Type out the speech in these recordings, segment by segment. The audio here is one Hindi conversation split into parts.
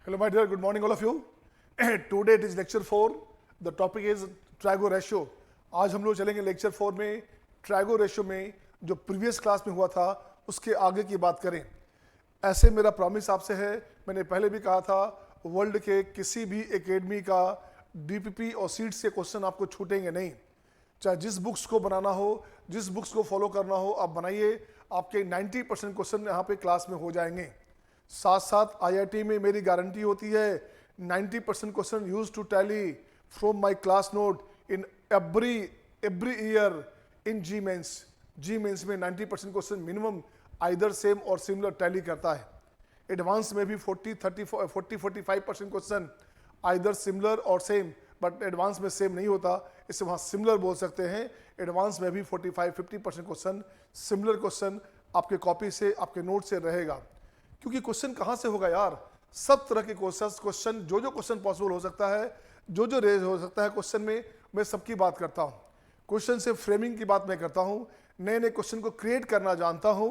Hello my dear, good morning all of you. Today it is lecture 4. The topic is trigo ratio. आज हम लोग चलेंगे लेक्चर 4 में ट्राइगो रेशियो में जो प्रीवियस क्लास में हुआ था उसके आगे की बात करें. ऐसे मेरा प्रॉमिस आपसे है, मैंने पहले भी कहा था वर्ल्ड के किसी भी एकेडमी का डीपीपी और सीट से क्वेश्चन आपको छूटेंगे नहीं. चाहे जिस बुक्स को बनाना हो, जिस बुक्स को फॉलो करना हो आप बनाइए, आपके 90% क्वेश्चन यहाँ पे क्लास में हो जाएंगे. साथ साथ आईआईटी में मेरी गारंटी होती है 90% question use to tally from my class note in every year in JEE Mains. JEE Mains में 90% क्वेश्चन मिनिमम आइदर सेम और सिमिलर टैली करता है. एडवांस में भी 40-45% क्वेश्चन आइदर सिमिलर और सेम, बट एडवांस में सेम नहीं होता, इससे वहाँ सिमिलर बोल सकते हैं. एडवांस में भी 45-50% क्वेश्चन सिमिलर क्वेश्चन आपके कॉपी से, आपके नोट से रहेगा. क्योंकि क्वेश्चन कहाँ से होगा यार, सब तरह के क्वेश्चन जो क्वेश्चन पॉसिबल हो सकता है, जो रेज हो सकता है क्वेश्चन में, मैं सबकी बात करता हूँ. क्वेश्चन से फ्रेमिंग की बात मैं करता हूँ, नए नए क्वेश्चन को क्रिएट करना जानता हूँ.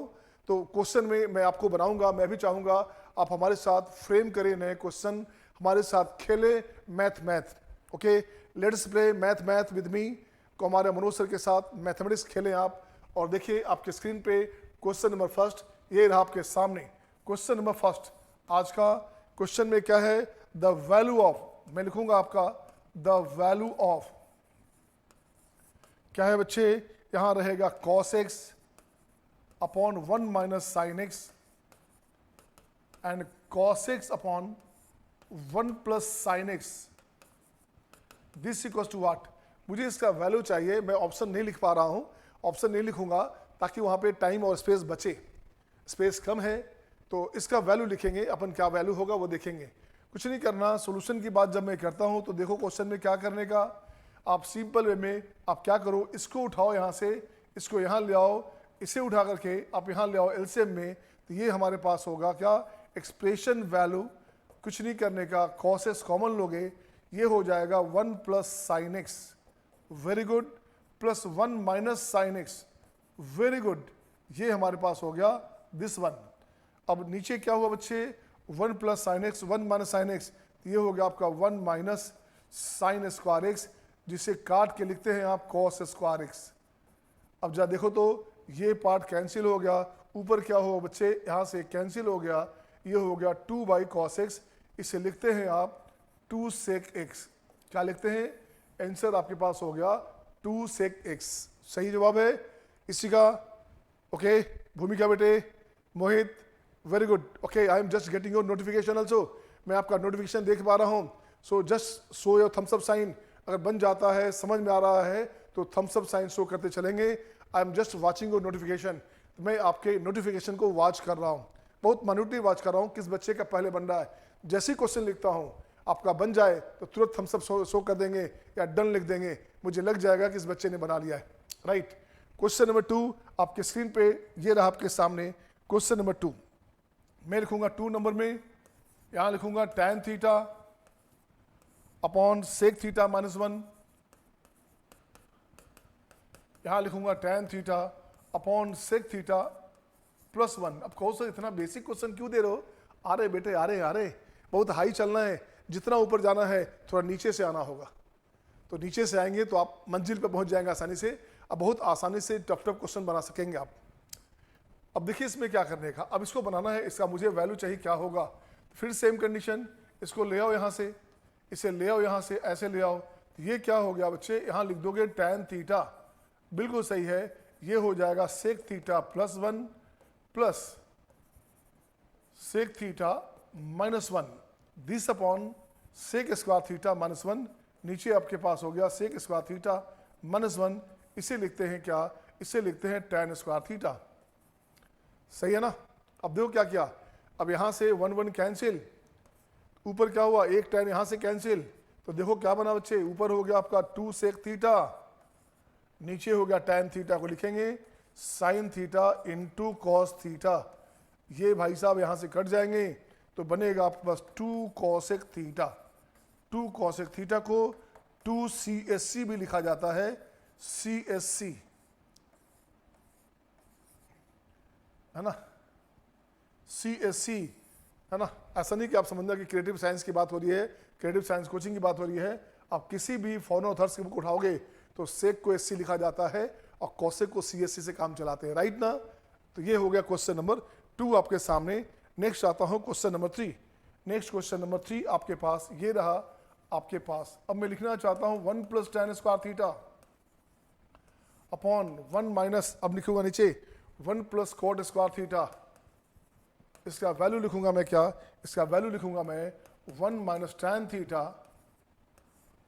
तो क्वेश्चन में मैं आपको बनाऊंगा, मैं भी चाहूँगा आप हमारे साथ फ्रेम करें नए क्वेश्चन, हमारे साथ खेले math. Okay, let's play math with me. को हमारे मनोज सर के साथ मैथमेटिक्स खेलें आप. और देखिए आपके स्क्रीन पे क्वेश्चन नंबर फर्स्ट ये रहा आपके सामने. क्वेश्चन नंबर फर्स्ट आज का क्वेश्चन में क्या है, द वैल्यू ऑफ, मैं लिखूंगा आपका द वैल्यू ऑफ, क्या है बच्चे, यहां रहेगा cos x upon 1 minus sine x and cos x upon 1 plus sine x. This equals to what. मुझे इसका वैल्यू चाहिए. मैं ऑप्शन नहीं लिख पा रहा हूं, ऑप्शन नहीं लिखूंगा ताकि वहां पे टाइम और स्पेस बचे. स्पेस कम है तो इसका वैल्यू लिखेंगे अपन, क्या वैल्यू होगा वो देखेंगे. कुछ नहीं करना, सॉल्यूशन की बात जब मैं करता हूं तो देखो क्वेश्चन में क्या करने का. आप सिंपल वे में आप क्या करो, इसको उठाओ यहाँ से, इसको यहाँ ले आओ, इसे उठा करके आप यहाँ ले आओ एलसीएम में, तो ये हमारे पास होगा क्या, एक्सप्रेशन वैल्यू. कुछ नहीं करने का, कॉस एक्स कॉमन लोगे, ये हो जाएगा 1 plus sine x, very good, plus 1 minus sine x, very good. ये हमारे पास हो गया दिस वन. अब नीचे क्या हुआ बच्चे, 1 plus sine x 1 minus sine x, ये हो गया आपका 1 माइनस साइन स्क्वायर एक्स, जिसे काट के लिखते हैं आप कॉस स्क्वायर एक्स. अब जा देखो तो ये पार्ट कैंसिल हो गया, ऊपर क्या हुआ बच्चे, यहाँ से कैंसिल हो गया, ये हो गया 2 बाई कॉस एक्स. इसे लिखते हैं आप 2 सेक एक्स. क्या लिखते हैं, आंसर आपके पास हो गया 2 सेक एक्स. सही जवाब है इसी का. ओके भूमिका बेटे, Mohit, very good. Okay, I am just getting your notification also. मैं आपका नोटिफिकेशन देख पा रहा हूँ. So just show your thumbs up sign. अगर बन जाता है, समझ में आ रहा है तो थम्स अप साइन शो करते चलेंगे. आई am just watching your notification. मैं आपके नोटिफिकेशन को वॉच कर रहा हूँ, बहुत माइन्यूटली वॉच कर रहा हूँ किस बच्चे का पहले बन रहा है. जैसे ही क्वेश्चन लिखता हूँ आपका बन जाए तो तुरंत थम्स अप शो कर देंगे या डन लिख देंगे, मुझे लग जाएगा कि इस बच्चे ने बना लिया है. राइट. क्वेश्चन नंबर 2 आपके स्क्रीन पे ये रहा आपके सामने. क्वेश्चन नंबर 2 मैं लिखूंगा 2 नंबर में, यहां लिखूंगा tan theta upon sec theta minus 1. यहां लिखूंगा tan theta upon sec theta plus 1. अब कहो सर इतना बेसिक क्वेश्चन क्यों दे रहे हो. आ रहे बेटे, आ रहे, बहुत हाई चलना है. जितना ऊपर जाना है थोड़ा नीचे से आना होगा, तो नीचे से आएंगे तो आप मंजिल पर पहुंच जाएंगे आसानी से. अब बहुत आसानी से टफ क्वेश्चन बना सकेंगे आप. अब देखिए इसमें क्या करने का, अब इसको बनाना है, इसका मुझे वैल्यू चाहिए, क्या होगा. फिर सेम कंडीशन, इसको ले आओ यहाँ से, इसे ले आओ यहाँ से, ऐसे ले आओ. ये क्या हो गया बच्चे, यहाँ लिख दोगे tan थीटा, बिल्कुल सही है. ये हो जाएगा sec theta plus 1 plus sec theta minus 1, this upon sec square theta minus 1. नीचे आपके पास हो गया सेक स्क्वायर थीटा माइनस 1. इसे लिखते हैं क्या, इसे लिखते हैं tan स्क्वायर थीटा. सही है ना. अब देखो क्या किया, अब यहां से 1 कैंसिल, ऊपर क्या हुआ, एक tan यहां से कैंसिल, तो देखो क्या बना बच्चे, ऊपर हो गया आपका 2 सेक थीटा, नीचे हो गया tan थीटा को लिखेंगे sine theta into cos theta. ये भाई साहब यहां से कट जाएंगे तो बनेगा आपके पास 2 कॉसेक थीटा. 2 कॉसेक थीटा को 2 CSC भी लिखा जाता है, CSC है ना. CSC है ना। ऐसा नहीं कि आप समझना कि क्रिएटिव साइंस की बात हो रही है, क्रिएटिव साइंस कोचिंग की बात हो रही है। आप किसी भी फॉनो अथर्स की बुक उठाओगे तो सेक को एससी लिखा जाता है और कॉसेक को सीएससी से काम चलाते हैं, राइट ना। तो ये हो गया क्वेश्चन नंबर 2 आपके सामने। नेक्स्ट आता हूँ question number 3। Next question number 3 आपके पास ये रहा आपके पास। अब मैं लिखना चाहता हूँ 1 + tan square theta upon 1 minus, अब लिखूंगा नीचे 1 + cot स्क्वायर थीटा। इसका वैल्यू लिखूंगा मैं क्या, इसका वैल्यू लिखूंगा मैं 1 - tan theta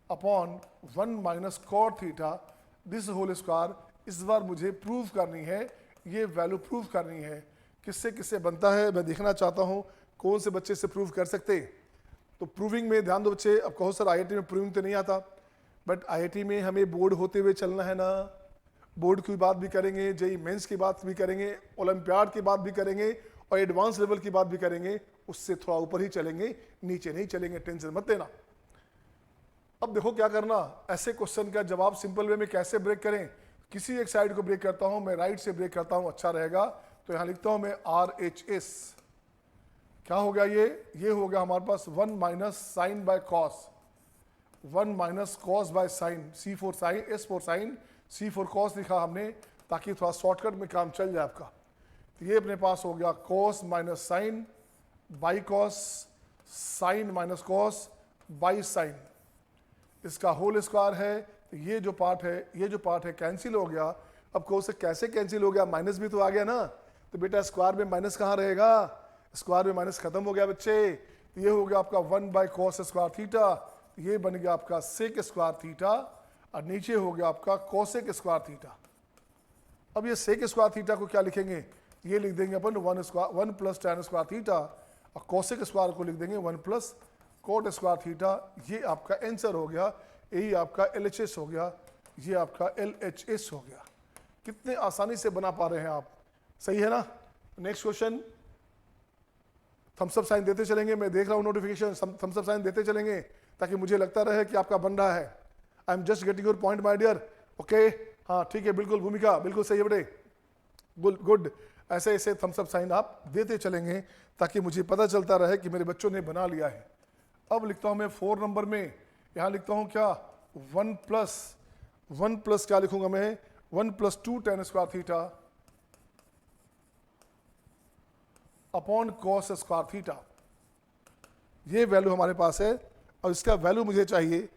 upon 1 - cot theta this whole square. इस बार मुझे प्रूव करनी है, ये वैल्यू प्रूव करनी है। किससे किससे बनता है मैं देखना चाहता हूँ, कौन से बच्चे से प्रूव कर सकते। तो प्रूविंग में ध्यान दो बच्चे। अब कहो सर आईआईटी में प्रूविंग तो नहीं आता, बट आईआईटी में हमें बोर्ड होते हुए चलना है ना। बोर्ड की बात भी करेंगे, जेई मेंस की बात भी करेंगे, ओलंपियाड की बात भी करेंगे और एडवांस लेवल की बात भी करेंगे। उससे थोड़ा ऊपर ही चलेंगे, नीचे नहीं चलेंगे, टेंशन मत लेना। अब देखो क्या करना, ऐसे क्वेश्चन का जवाब सिंपल वे में कैसे ब्रेक करें। किसी एक साइड को ब्रेक करता हूं मैं, राइट से ब्रेक करता हूं, अच्छा रहेगा। तो यहां लिखता हूं मैं RHS। क्या हो गया ये हो गया हमारे पास 1 - sin by cos, 1 - cos by sine, C for sine, S for sine, C for cos लिखा हमने ताकि थोड़ा शॉर्टकट में काम चल जाए आपका। तो ये अपने पास हो गया cos - sine by cos, sine - cos by sine, इसका होल स्क्वायर है। तो ये जो पार्ट है कैंसिल हो गया। अब कहो से कैसे कैंसिल हो गया, माइनस भी तो आ गया ना। तो बेटा स्क्वायर में माइनस कहाँ रहेगा, स्क्वायर में माइनस खत्म हो गया बच्चे। तो ये हो गया आपका 1 cos स्क्वायर थीटा, ये बन गया आपका सेक स्क्वायर थीटा और नीचे हो गया आपका कोसेक स्क्वायर थीटा। अब ये सेक स्क्वायर थीटा को क्या लिखेंगे, ये लिख देंगे अपन 1 + tan स्क्वायर थीटा और कोसेक स्क्वायर को लिख देंगे 1 + cot स्क्वायर थीटा। ये आपका आंसर हो गया, यही आपका LHS हो गया, ये आपका LHS हो गया। कितने आसानी से बना पा रहे हैं आप, सही है ना। Next question, thumbs up sign देते चलेंगे, मैं देख रहा हूँ नोटिफिकेशन, थम्स अप साइन देते चलेंगे ताकि मुझे लगता रहे कि आपका बन रहा है। I am just getting your point my dear, okay. हाँ ठीक है, बिल्कुल भूमिका, बिल्कुल सही है बेटे, गुड। ऐसे ऐसे थम्स अप साइन आप देते चलेंगे ताकि मुझे पता चलता रहे कि मेरे बच्चों ने बना लिया है। अब लिखता हूँ मैं 4 नंबर में, यहाँ लिखता हूँ क्या 1 प्लस क्या लिखूंगा मैं 1 + 2 tan square theta upon cos square theta. ये वैल्यू हमारे पास है और इसका वैल्यू मुझे चाहिए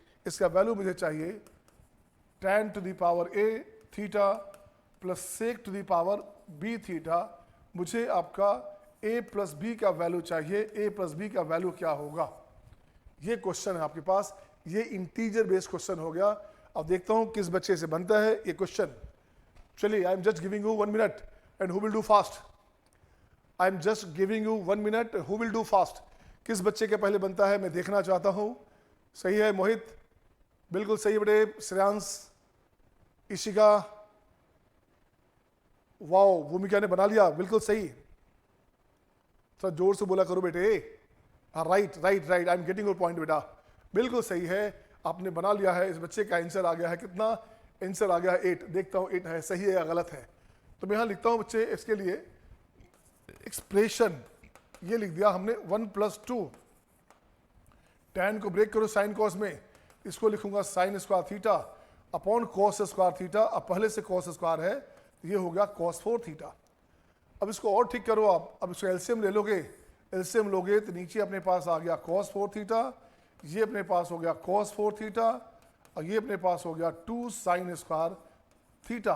tan to the power a theta plus sec to the power b theta. मुझे आपका a + b का वैल्यू चाहिए, a + b का वैल्यू क्या होगा। ये क्वेश्चन है आपके पास, ये इंटीजर बेस्ड क्वेश्चन हो गया। अब देखता हूं किस बच्चे से बनता है ये क्वेश्चन। चलिए, आई am just giving you 1 minute and who will do fast. I am just giving you 1 minute, who will do fast. किस बच्चे के पहले बनता है मैं देखना चाहता हूं। सही है मोहित, बिल्कुल सही बेटे। श्रेयांश, इशिका, वाओ, भूमिका ने बना लिया, बिल्कुल सही। थोड़ा जोर से बोला करो बेटे। हाँ right, I am getting your point बेटा, बिल्कुल सही है, आपने बना लिया है। इस बच्चे का आंसर आ गया है कितना, आंसर आ गया है 8। देखता हूँ 8 है, सही है या गलत है। तो मैं यहाँ लिखता हूँ बच्चे, इसके लिए एक्सप्रेशन ये लिख दिया हमने 1 + 2 tan को ब्रेक करो साइन कॉस में, इसको लिखूंगा sine square theta upon cos square theta. अब पहले से cos स्क्वायर है, ये हो गया cos 4 थीटा। अब इसको और ठीक करो आप, अब इसको एलसीएम ले लोगे, एलसीएम लोगे तो नीचे अपने पास आ गया cos 4 थीटा, ये अपने पास हो गया cos 4 थीटा और ये अपने पास हो गया 2 sin स्क्वायर थीटा।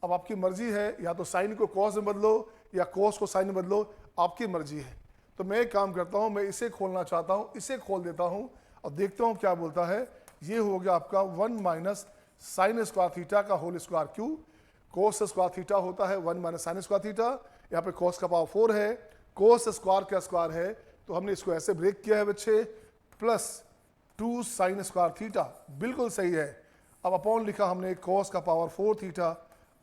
अब आपकी मर्जी है, या तो साइन को cos में बदलो या cos को साइन में बदलो, आपकी मर्जी है। तो मैं एक काम करता हूँ, मैं इसे खोलना चाहता हूँ, इसे खोल देता हूँ और देखता हूँ क्या बोलता है। ये हो गया आपका 1 - sin स्क्वायर थीटा का होल स्क्वायर क्यू। cos स्क्वायर थीटा होता है 1 - sin स्क्वायर थीटा, यहाँ पे cos का पावर 4 है, cos स्क्वायर का स्क्वायर है, तो हमने इसको ऐसे ब्रेक किया है बच्चे, प्लस 2 sin स्क्वायर थीटा, बिल्कुल सही है। अब अपॉन लिखा हमने cos का पावर 4 थीटा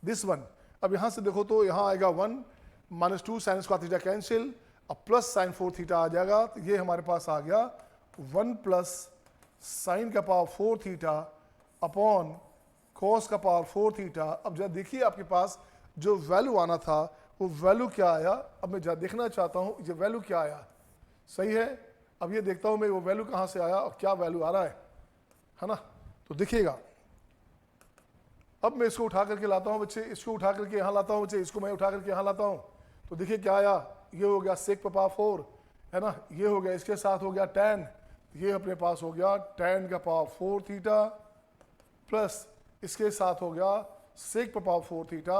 दिस वन। अब यहाँ से देखो तो यहाँ आएगा 1 - 2 sin स्क्वायर थीटा कैंसिल, अब प्लस sin 4 थीटा आ जाएगा। तो ये हमारे पास आ गया 1 + sin का पावर 4 थीटा अपॉन cos का पावर 4 थीटा। अब जरा देखिए आपके पास जो वैल्यू आना था वो वैल्यू क्या आया। अब मैं जरा देखना चाहता हूँ ये वैल्यू क्या आया। सही है। अब ये देखता हूँ मैं वो वैल्यू कहाँ से आया और क्या वैल्यू आ रहा है ना। तो देखिएगा, अब मैं इसको उठा करके लाता हूँ बच्चे, इसको उठा करके यहाँ लाता हूँ बच्चे, इसको मैं उठा करके यहाँ लाता हूँ, तो देखिए क्या आया, ये हो गया sec पावर 4 है ना, ये हो गया, इसके साथ हो गया tan, ये अपने पास हो गया tan का पावर 4 थीटा प्लस इसके साथ हो गया sec power 4 theta,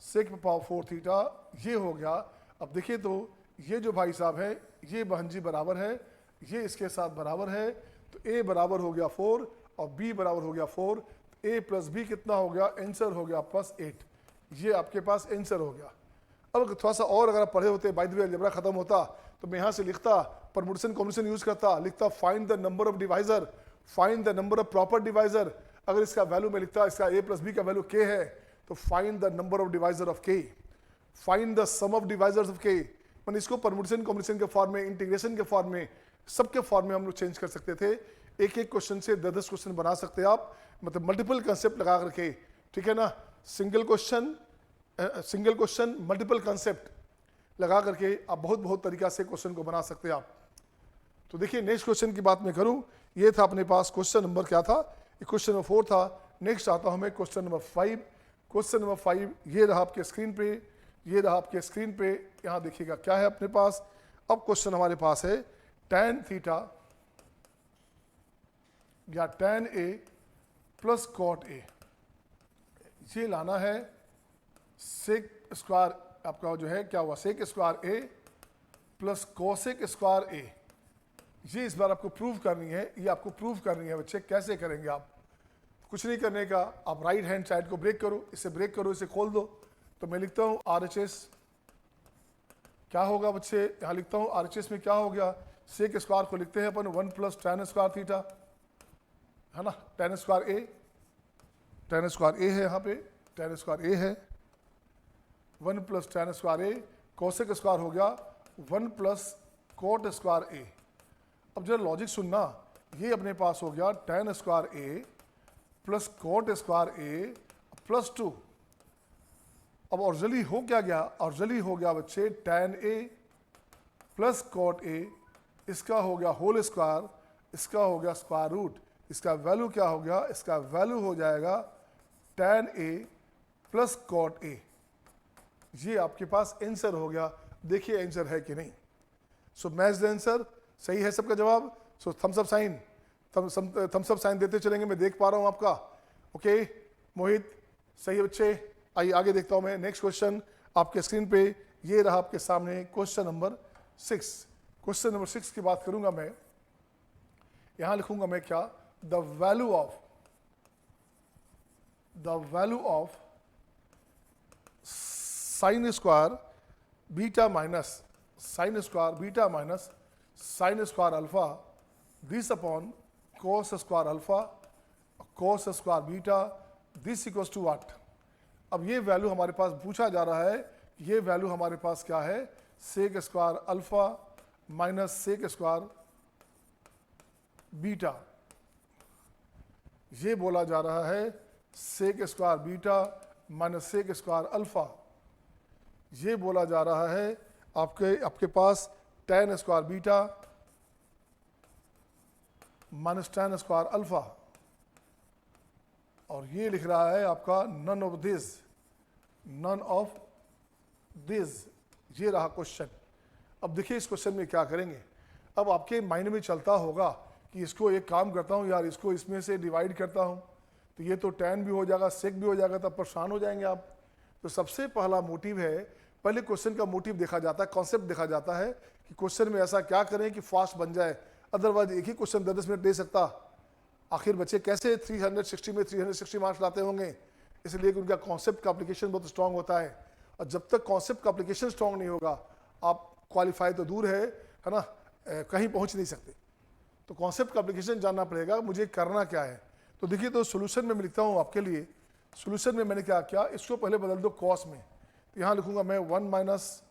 sec power 4 theta, ये हो गया। अब देखिए तो ये जो भाई साहब है ये बहन जी बराबर है, ये इसके साथ बराबर है, तो a बराबर हो गया 4 और b बराबर हो गया 4, a प्लस बी कितना हो गया, आंसर हो गया +8। ये आपके पास आंसर हो गया। अब थोड़ा सा और अगर आप पढ़े होते, बाय द वे अलजेब्रा खत्म होता तो मैं यहाँ से लिखता, परमुटेशन कॉम्बिनेशन यूज करता, लिखता find the number of divisor, find the number of proper divisor. अगर इसका वैल्यू में लिखता, इसका a प्लस बी का वैल्यू k है, तो find the number of divisor of k, find the sum of divisors of k। मैंने इसको परमुटेशन कॉम्बिनेशन के फॉर्म में, इंटीग्रेशन के फॉर्म में, सबके फॉर्म में हम लोग चेंज कर सकते थे। एक एक क्वेश्चन से 10-10 क्वेश्चन बना सकते हैं आप, मतलब मल्टीपल कंसेप्ट लगा करके, ठीक है ना। सिंगल क्वेश्चन मल्टीपल कंसेप्ट लगा करके आप बहुत तरीका से क्वेश्चन को बना सकते हैं आप। तो देखिए नेक्स्ट क्वेश्चन की बात मैं करूं, ये था अपने पास क्वेश्चन नंबर क्या था, क्वेश्चन नंबर 4 था। नेक्स्ट आता हूं मैं क्वेश्चन नंबर 5। क्वेश्चन नंबर 5 ये रहा आपके स्क्रीन पे, ये रहा आपके स्क्रीन पे, यहाँ देखिएगा क्या है अपने पास। अब क्वेश्चन हमारे पास है tan थीटा या tan a plus cot a, ये लाना है sec स्क्वायर आपका जो है क्या हुआ, sec square a plus cosec square a। ये इस बार आपको प्रूव करनी है, ये आपको प्रूव करनी है बच्चे। कैसे करेंगे आप, कुछ नहीं करने का, आप राइट हैंड साइड को ब्रेक करो, इसे ब्रेक करो, इसे खोल दो। तो मैं लिखता हूँ RHS, क्या होगा बच्चे, यहाँ लिखता हूँ RHS में क्या हो गया, sec स्क्वायर को लिखते हैं अपन 1 प्लस tan स्क्वायर थीटा, है ना, tan स्क्वायर a है यहाँ पे, tan स्क्वायर a है 1 plus tan square a, cosec square हो गया 1 प्लस cot स्क्वायर a। अब जरा लॉजिक सुनना, ये अपने पास हो गया tan square a plus cot square a plus 2। अब ऑरिजिनली हो क्या गया, ऑरिजिनली हो गया बच्चे tan a plus cot a, इसका हो गया होल स्क्वायर, इसका हो गया स्क्वायर रूट, इसका वैल्यू क्या हो गया, इसका वैल्यू हो जाएगा tan a plus cot a। ये आपके पास आंसर हो गया। देखिए आंसर है कि नहीं। सो मैच द आंसर, सही है सबका जवाब। सो थम्स अप साइन देते चलेंगे, मैं देख पा रहा हूँ आपका। ओके मोहित, सही है बच्चे। आइए आगे देखता हूँ मैं नेक्स्ट क्वेश्चन आपके स्क्रीन पे, ये रहा आपके सामने क्वेश्चन नंबर 6। क्वेश्चन नंबर 6 की बात करूंगा मैं, यहां लिखूंगा मैं क्या, the value of sine square beta minus sine square alpha this upon cos square alpha cos square beta this equals to what. अब ये वैल्यू हमारे पास पूछा जा रहा है, ये वैल्यू हमारे पास क्या है, sec square alpha minus sec square beta. ये बोला जा रहा है sec square beta minus sec square alpha. ये बोला जा रहा है आपके पास tan square beta minus tan square alpha, और ये लिख रहा है आपका नन ऑफ दिस। ये रहा क्वेश्चन। अब देखिए इस क्वेश्चन में क्या करेंगे। अब आपके माइंड में चलता होगा कि इसको एक काम करता हूँ यार, इसको इसमें से डिवाइड करता हूँ तो ये तो tan भी हो जाएगा, सेक भी हो जाएगा, तब परेशान हो जाएंगे आप। तो सबसे पहला मोटिव है, पहले क्वेश्चन का मोटिव देखा जाता है, कॉन्सेप्ट देखा जाता है कि क्वेश्चन में ऐसा क्या करें कि फास्ट बन जाए, अदरवाइज एक ही क्वेश्चन 10 मिनट दे सकता। आखिर बच्चे कैसे 360 में 360 मार्क्स लाते होंगे, इसलिए कि उनका कॉन्सेप्ट का एप्लीकेशन बहुत स्ट्रांग होता है, और जब तक कॉन्सेप्ट का एप्लीकेशन स्ट्रांग नहीं होगा आप क्वालिफाई तो दूर है ना, कहीं पहुंच नहीं सकते। तो कॉन्सेप्ट का एप्लीकेशन जानना पड़ेगा, मुझे करना क्या है। तो देखिए तो सोल्यूशन में मैं लिखता हूँ आपके लिए, सोल्यूशन में मैंने क्या किया, इसको पहले बदल दो कॉस में, तो यहाँ लिखूंगा मैं 1 माइनस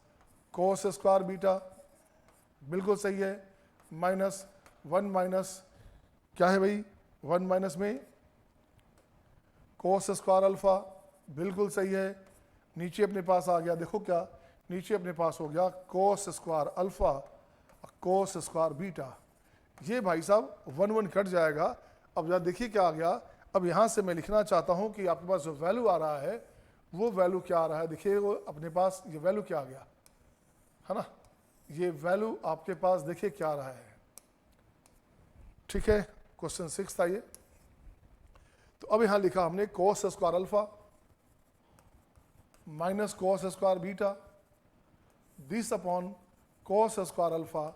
कॉस स्क्वायर बीटा, बिल्कुल सही है, माइनस 1 माइनस क्या है भाई, 1 माइनस में कॉस स्क्वायर अल्फा, बिल्कुल सही है। नीचे अपने पास आ गया, देखो क्या नीचे अपने पास हो गया cos square alpha cos square beta. ये भाई साहब 1 कट जाएगा। अब जरा देखिए क्या आ गया। अब यहाँ से मैं लिखना चाहता हूँ कि आपके पास जो वैल्यू आ रहा है वो वैल्यू क्या आ रहा है। देखिए वो अपने पास ये वैल्यू क्या आ गया, है ना। ये वैल्यू आपके पास देखिए क्या आ रहा है। ठीक है, क्वेश्चन 6 था ये। तो अब यहाँ लिखा हमने cos square alpha minus cos square beta this upon cos square alpha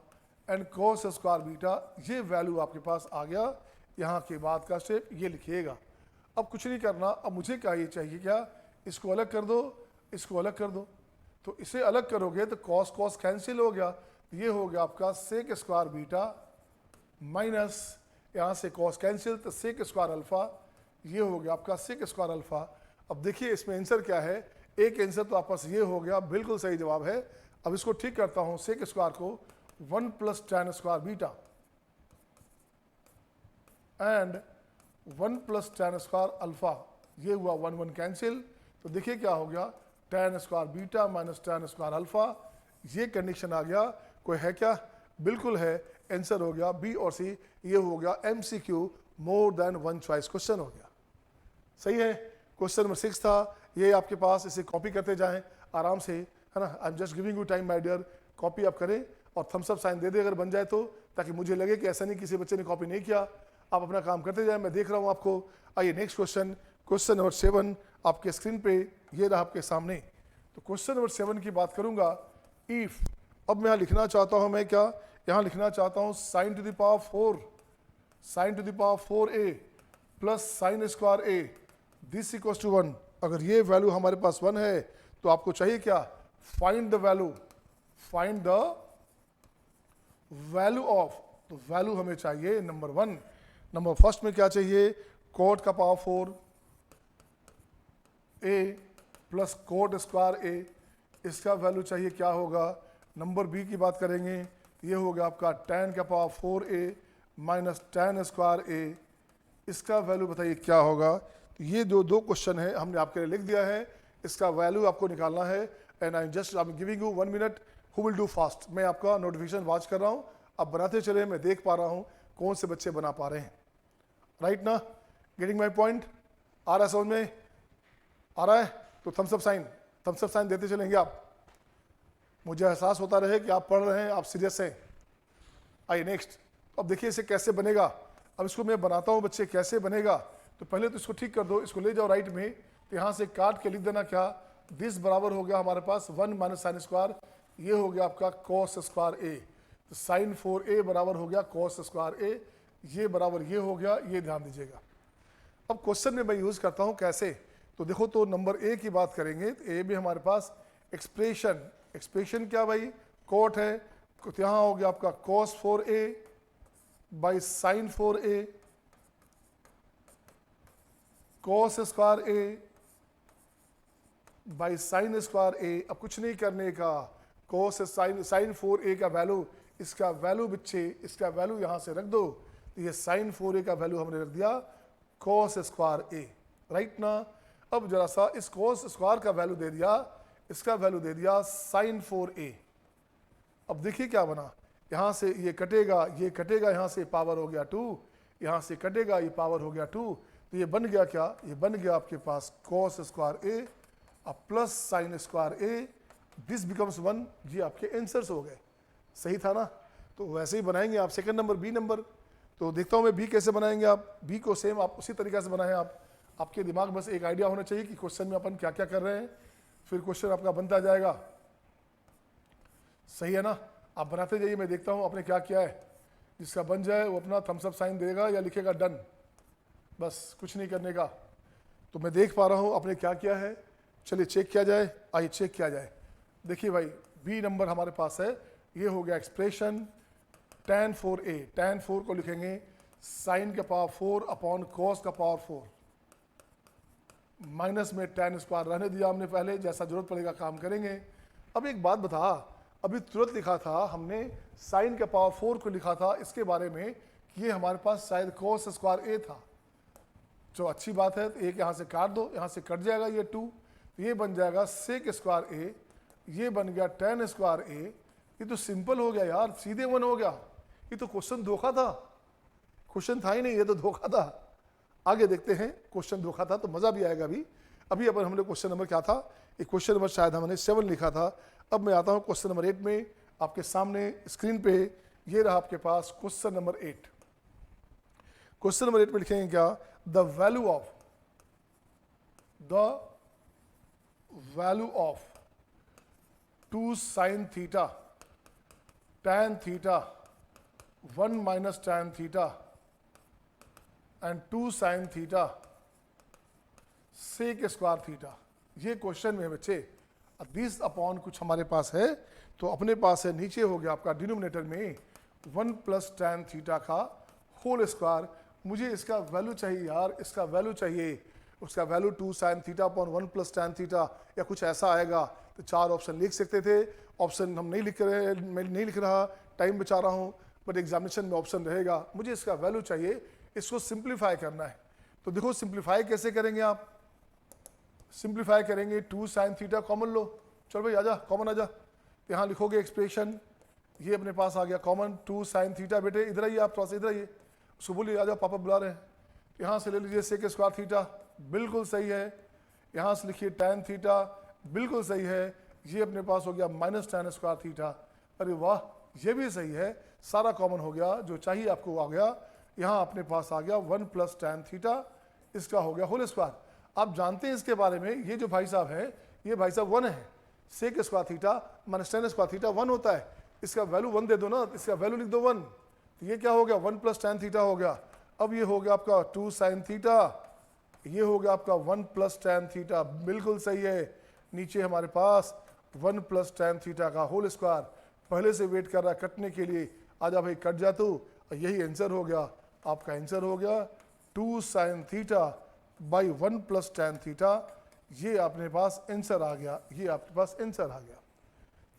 and cos square beta. ये वैल्यू आपके पास आ गया। यहाँ के बाद का स्टेप ये लिखिएगा। अब कुछ नहीं करना। अब मुझे क्या ये चाहिए, क्या इसको अलग कर दो, इसको अलग कर दो। तो इसे अलग करोगे तो कॉस कॉस कैंसिल हो गया। ये हो गया आपका सेक स्क्वायर बीटा माइनस यहाँ से कॉस कैंसिल तो सेक स्क्वायर अल्फा। ये हो गया आपका सेक स्क्वायर अल्फा। अब देखिए इसमें आंसर क्या है। एक आंसर तो आपके पास ये हो गया, बिल्कुल सही जवाब है। अब इसको ठीक करता हूँ, सेक स्क्वायर को 1 plus tan square beta and 1 plus tan square alpha. ये हुआ 1 1 कैंसिल। तो देखिए क्या हो गया, tan square beta minus tan square alpha. ये कंडीशन आ गया। कोई है क्या, बिल्कुल है। आंसर हो गया बी और सी। ये हो गया MCQ more than 1 choice question हो गया। सही है। क्वेश्चन नंबर 6 था ये आपके पास। इसे कॉपी करते जाएं आराम से, है ना। I am just giving you time my dear. Copy आप करें और थम्स अप साइन दे दे अगर बन जाए तो, ताकि मुझे लगे कि ऐसा नहीं किसी बच्चे ने कॉपी नहीं किया। आप अपना काम करते जाएं, मैं देख रहा हूं आपको। आइए नेक्स्ट क्वेश्चन, क्वेश्चन नंबर 7 आपके स्क्रीन पे ये रहा आपके सामने। तो क्वेश्चन नंबर 7 की बात करूंगा। इफ, अब मैं यहाँ लिखना चाहता हूँ, मैं क्या यहाँ लिखना चाहता हूँ sine to the power 4, sine to the power 4a plus sine square a this equals to 1। अगर ये वैल्यू हमारे पास 1 है तो आपको चाहिए क्या, find the value, find the value of. तो वैल्यू हमें चाहिए नंबर 1। नंबर फर्स्ट में क्या चाहिए, कोट का power 4 a plus coat square a। इसका वैल्यू चाहिए क्या होगा। नंबर बी की बात करेंगे, ये हो गया आपका tan का power 4a minus tan square a। इसका वैल्यू बताइए क्या होगा। तो ये जो दो क्वेश्चन है हमने आपके लिए लिख दिया है। इसका वैल्यू आपको निकालना है। And I just I am giving you 1 minute, who will do fast. मैं आपका नोटिफिकेशन वॉच कर रहा हूँ, आप बनाते चले, मैं देख पा रहा हूँ कौन से बच्चे बना पा रहे हैं। राइट ना, गेटिंग माई पॉइंट। आ रहा है समझ में, आ रहा है। तो थम्स अप साइन देते चलेंगे आप, मुझे एहसास होता रहे कि आप पढ़ रहे हैं, आप सीरियस हैं। आइए नेक्स्ट। अब देखिए इसे कैसे बनेगा। अब इसको मैं बनाता हूँ बच्चे, कैसे बनेगा। तो पहले तो इसको ठीक कर दो, इसको ले जाओ राइट में। तो यहाँ से काट के लिख देना क्या, दिस बराबर हो गया हमारे पास 1 माइनस साइन स्क्वायर। ये हो गया आपका कॉस स्क्वायर a। तो साइन 4a बराबर हो गया कॉस स्क्वायर a। ये बराबर ये हो गया, ये ध्यान दीजिएगा। अब क्वेश्चन में मैं यूज करता हूँ कैसे। तो देखो, तो नंबर ए की बात करेंगे तो ए में हमारे पास एक्सप्रेशन, एक्सप्रेशन क्या भाई, कोट है। तो यहाँ हो गया आपका cos 4a by sine 4a cos square a by sine square a। अब कुछ नहीं करने का, cos साइन 4a का वैल्यू, इसका वैल्यू बच्चे, इसका वैल्यू यहाँ से रख दो। तो ये साइन 4a का वैल्यू हमने रख दिया cos स्क्वायर a। राइट ना। अब जरा सा इस cos स्क्वायर का वैल्यू दे दिया, इसका वैल्यू दे दिया साइन 4a। अब देखिए क्या बना, यहाँ से ये कटेगा, यहाँ से पावर हो गया 2, यहाँ से कटेगा, ये पावर हो गया 2। तो ये बन गया क्या, ये बन गया आपके पास cos स्क्वायर a अब plus sine square a। This becomes 1। ये आपके आंसर्स हो गए। सही था ना। तो वैसे ही बनाएंगे आप सेकंड नंबर, बी नंबर। तो देखता हूँ मैं बी कैसे बनाएंगे आप। बी को सेम आप उसी तरीके से बनाएं आप। आपके दिमाग बस एक आइडिया होना चाहिए कि क्वेश्चन में अपन क्या क्या कर रहे हैं, फिर क्वेश्चन आपका बनता जाएगा। सही है ना। आप बनाते जाइए, मैं देखता हूँ आपने क्या किया है। जिसका बन जाए वो अपना थम्स अप साइन देगा या लिखेगा डन, बस कुछ नहीं करने का। तो मैं देख पा रहा हूँ आपने क्या किया है। चलिए चेक किया जाए, आइए चेक किया जाए। देखिए भाई बी नंबर हमारे पास है। ये हो गया एक्सप्रेशन tan 4a, tan 4 को लिखेंगे साइन का पावर 4 अपॉन कॉस का पावर 4 माइनस में tan स्क्वायर रहने दिया हमने पहले, जैसा जरूरत पड़ेगा काम करेंगे। अब एक बात बता, अभी तुरंत लिखा था हमने साइन का पावर 4 को लिखा था इसके बारे में कि ये हमारे पास शायद cos स्क्वायर a था। जो अच्छी बात है। तो एक यहाँ से काट दो, यहाँ से कट जाएगा ये 2, ये बन जाएगा सेक स्क्वायर a। ये बन गया tan स्क्वायर a। ये तो सिंपल हो गया यार, सीधे 1 हो गया। ये तो क्वेश्चन धोखा था, क्वेश्चन था ही नहीं, ये तो धोखा था। आगे देखते हैं, क्वेश्चन धोखा था तो मजा भी आएगा। अभी अपन हमने क्वेश्चन नंबर क्या था, एक क्वेश्चन नंबर शायद हमने 7 लिखा था। अब मैं आता हूं क्वेश्चन नंबर 8 में। आपके सामने स्क्रीन पे ये रहा आपके पास क्वेश्चन नंबर 8। क्वेश्चन नंबर 8 में लिखेंगे क्या, the value of 2 sin theta tan theta 1 minus tan theta and 2 sin theta sec square theta. ये क्वेश्चन में बच्चे 20 अपॉन कुछ हमारे पास है, तो अपने पास है नीचे हो गया आपका डिनोमिनेटर में 1 प्लस tan थीटा का होल स्क्वायर। मुझे इसका वैल्यू चाहिए यार, इसका वैल्यू चाहिए। उसका value 2 sin theta upon 1 plus tan theta या कुछ ऐसा आएगा। तो 4 ऑप्शन लिख सकते थे, ऑप्शन हम नहीं लिख रहे, मैं नहीं लिख रहा, टाइम बचा रहा हूँ, बट एग्जामिनेशन में ऑप्शन रहेगा। मुझे इसका वैल्यू चाहिए, इसको सिंप्लीफाई करना है। तो देखो सिंप्लीफाई कैसे करेंगे आप, सिंप्लीफाई करेंगे 2 sin थीटा कॉमन लो। चलो भाई आजा, कॉमन आजा। यहाँ लिखोगे एक्सप्रेशन, ये अपने पास आ गया कॉमन 2 sin थीटा। बेटे इधर आइए, आप थोड़ा सा इधर आइए, उसको बोलिए आजा, पापा बुला रहे हैं। यहाँ से ले लीजिए सेक स्क्वायर थीटा, बिल्कुल सही है। यहाँ से लिखिए tan थीटा, बिल्कुल सही है। ये अपने पास हो गया माइनस tan स्क्वायर थीटा। अरे वाह, ये भी सही है, सारा कॉमन हो गया, जो चाहिए आपको आ गया। यहाँ अपने पास आ गया 1 प्लस tan थीटा, इसका हो गया होल स्क्वायर। आप जानते हैं इसके बारे में, ये जो भाई साहब है, ये भाई साहब 1 है। Sec square theta minus tan square theta 1 होता है, इसका वैल्यू 1 दे दो ना, इसका वैल्यू लिख दो 1। तो ये क्या हो गया, 1 प्लस tan थीटा हो गया। अब ये हो गया आपका 2 sin थीटा, ये हो गया आपका 1 प्लस tan थीटा, बिल्कुल सही है। नीचे हमारे पास 1 प्लस tan थीटा का होल स्क्वायर, पहले से वेट कर रहा है कटने के लिए। आजा भाई कट जा तू, यही आंसर हो गया आपका। आंसर हो गया 2 sin theta by 1 plus tan theta. ये अपने पास आंसर आ गया, ये आपके पास आंसर आ गया।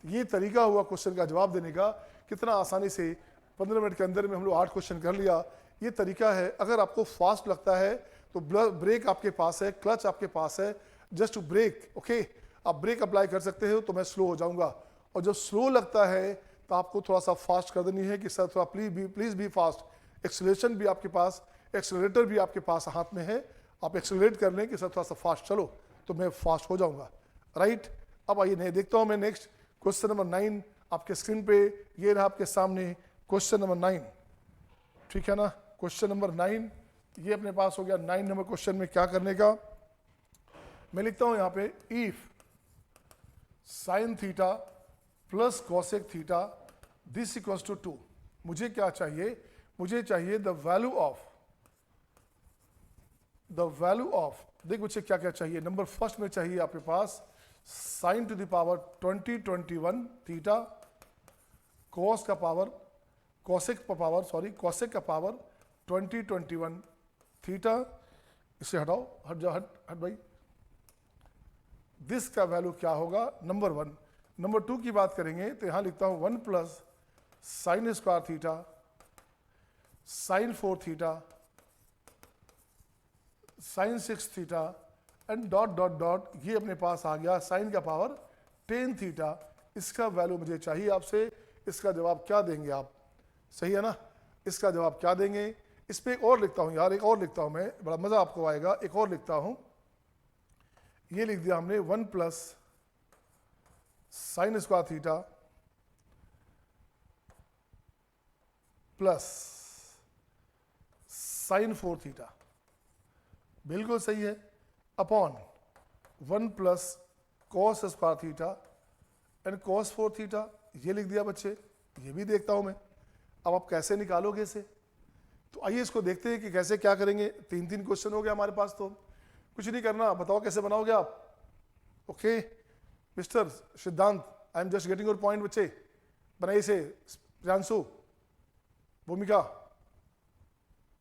ये तरीका हुआ क्वेश्चन का जवाब देने का। कितना आसानी से 15 मिनट के अंदर में हम लोग 8 क्वेश्चन कर लिया। ये तरीका है। अगर आपको फास्ट लगता है तो ब्रेक आपके पास है, क्लच आपके पास है, जस्ट टू ब्रेक। ओके, आप ब्रेक अप्लाई कर सकते हो तो मैं स्लो हो जाऊंगा। और जब स्लो लगता है तो आपको थोड़ा सा फास्ट कर देनी है कि सर थोड़ा प्लीज बी फास्ट। एक्सेलरेशन भी आपके पास, एक्सेलरेटर भी आपके पास हाथ में है, आप एक्सेलरेट कर लें कि सर थोड़ा सा फास्ट चलो, तो मैं फास्ट हो जाऊंगा। राइट, अब आइए नहीं देखता हूं मैं नेक्स्ट क्वेश्चन नंबर 9 आपके स्क्रीन पे ये रहा आपके सामने क्वेश्चन नंबर 9। ठीक है ना, क्वेश्चन नंबर 9 ये अपने पास हो गया। 9 नंबर क्वेश्चन में क्या करने का, मैं लिखता हूं यहां पे if sine theta plus cosec theta this equals to 2। मुझे क्या चाहिए, मुझे चाहिए द वैल्यू ऑफ देख मुझे क्या क्या चाहिए। नंबर फर्स्ट में चाहिए आपके पास sine to the power 2021 theta cos का पावर कॉसेक का पावर 2021 थीटा। इसे हटाओ, हट जाओ, हट भाई। दिस का वैल्यू क्या होगा, नंबर 1। नंबर 2 की बात करेंगे तो यहां लिखता हूं 1 plus sine square theta sine 4 theta sine 6 theta and dot dot dot. ये अपने पास आ गया साइन का पावर 10 थीटा। इसका वैल्यू मुझे चाहिए आपसे। इसका जवाब क्या देंगे आप, सही है ना, इसका जवाब क्या देंगे। इस पर एक और लिखता हूं यार, एक और लिखता हूं मैं, बड़ा मजा आपको आएगा। एक और लिखता हूं, ये लिख दिया हमने 1 plus sine square theta plus sign 4 theta, बिल्कुल सही है, upon 1 plus cos square theta and cos 4 theta. ये लिख दिया बच्चे, ये भी देखता हूं मैं। अब आप कैसे निकालोगे इसे, तो आइए इसको देखते हैं कि कैसे क्या करेंगे। 3 क्वेश्चन हो गया हमारे पास, तो कुछ नहीं करना, बताओ कैसे बनाओगे आप। ओके मिस्टर सिद्धांत, आई am just getting your point बच्चे। बनाइए इसे, प्रियांशु, भूमिका,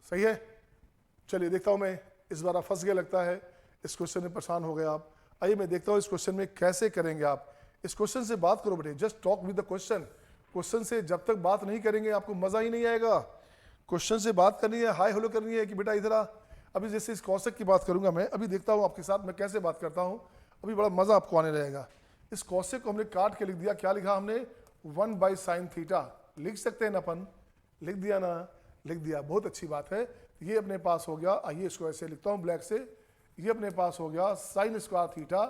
सही है। चलिए देखता हूं मैं, इस बार आप फंस गए लगता है, इस क्वेश्चन में परेशान हो गए आप। आइए मैं देखता हूं इस क्वेश्चन में कैसे करेंगे आप। इस क्वेश्चन से बात करो बेटे, just talk with the question. Question से जब तक बात नहीं करेंगे आपको मजा ही नहीं आएगा। क्वेश्चन से बात करनी है, हाय हेलो करनी है कि बेटा इधर आ। अभी जैसे इस कॉसेक की बात करूंगा मैं, अभी देखता हूं आपके साथ मैं कैसे बात करता हूं, अभी बड़ा मजा आपको आने रहेगा। इस कॉसेक को हमने काट के लिख दिया, क्या लिखा हमने 1/sin थीटा लिख सकते हैं ना अपन, लिख दिया ना, लिख दिया, बहुत अच्छी बात है। ये अपने पास हो गया, आइए इसको ऐसे लिखता हूँ ब्लैक से, ये अपने पास हो गया sin स्क्वायर थीटा,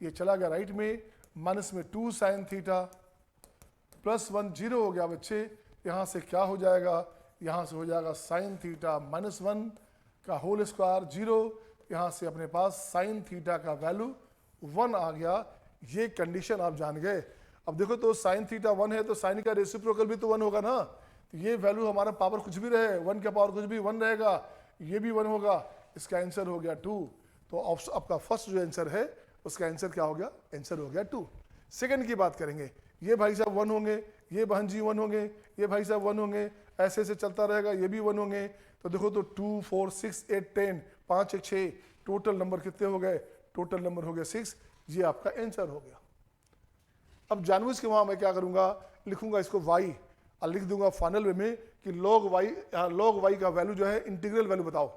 ये चला गया राइट में, माइनस में 2sin थीटा प्लस 1 जीरो हो गया बच्चे, यहाँ से क्या हो जाएगा, यहाँ से हो जाएगा sin थीटा माइनस 1 का होल स्क्वायर जीरो, यहाँ से अपने पास sin थीटा का वैल्यू 1 आ गया। ये कंडीशन आप जान गए। अब देखो तो sin थीटा 1 है तो sin का रेसिप्रोकल भी तो 1 होगा ना, तो ये वैल्यू हमारा पावर कुछ भी रहे, 1 का पावर कुछ भी 1 रहेगा, ये भी 1 होगा, इसका आंसर हो गया 2। तो आपका फर्स्ट जो आंसर है उसका आंसर क्या हो गया, आंसर हो गया 2। सेकंड की बात करेंगे, ये भाई साहब 1 होंगे, ये बहन जी 1 होंगे, ये भाई साहब 1 होंगे, ऐसे ऐसे चलता रहेगा, ये भी 1 होंगे। तो देखो तो 2 4 6 8 10 5 1 6 टोटल नंबर कितने हो गए, टोटल नंबर हो गया 6, ये आपका आंसर हो गया। अब जानबूझ के वहां मैं क्या करूंगा, लिखूंगा इसको y और लिख दूंगा फाइनल वे में कि log y का वैल्यू जो है इंटीग्रल वैल्यू बताओ,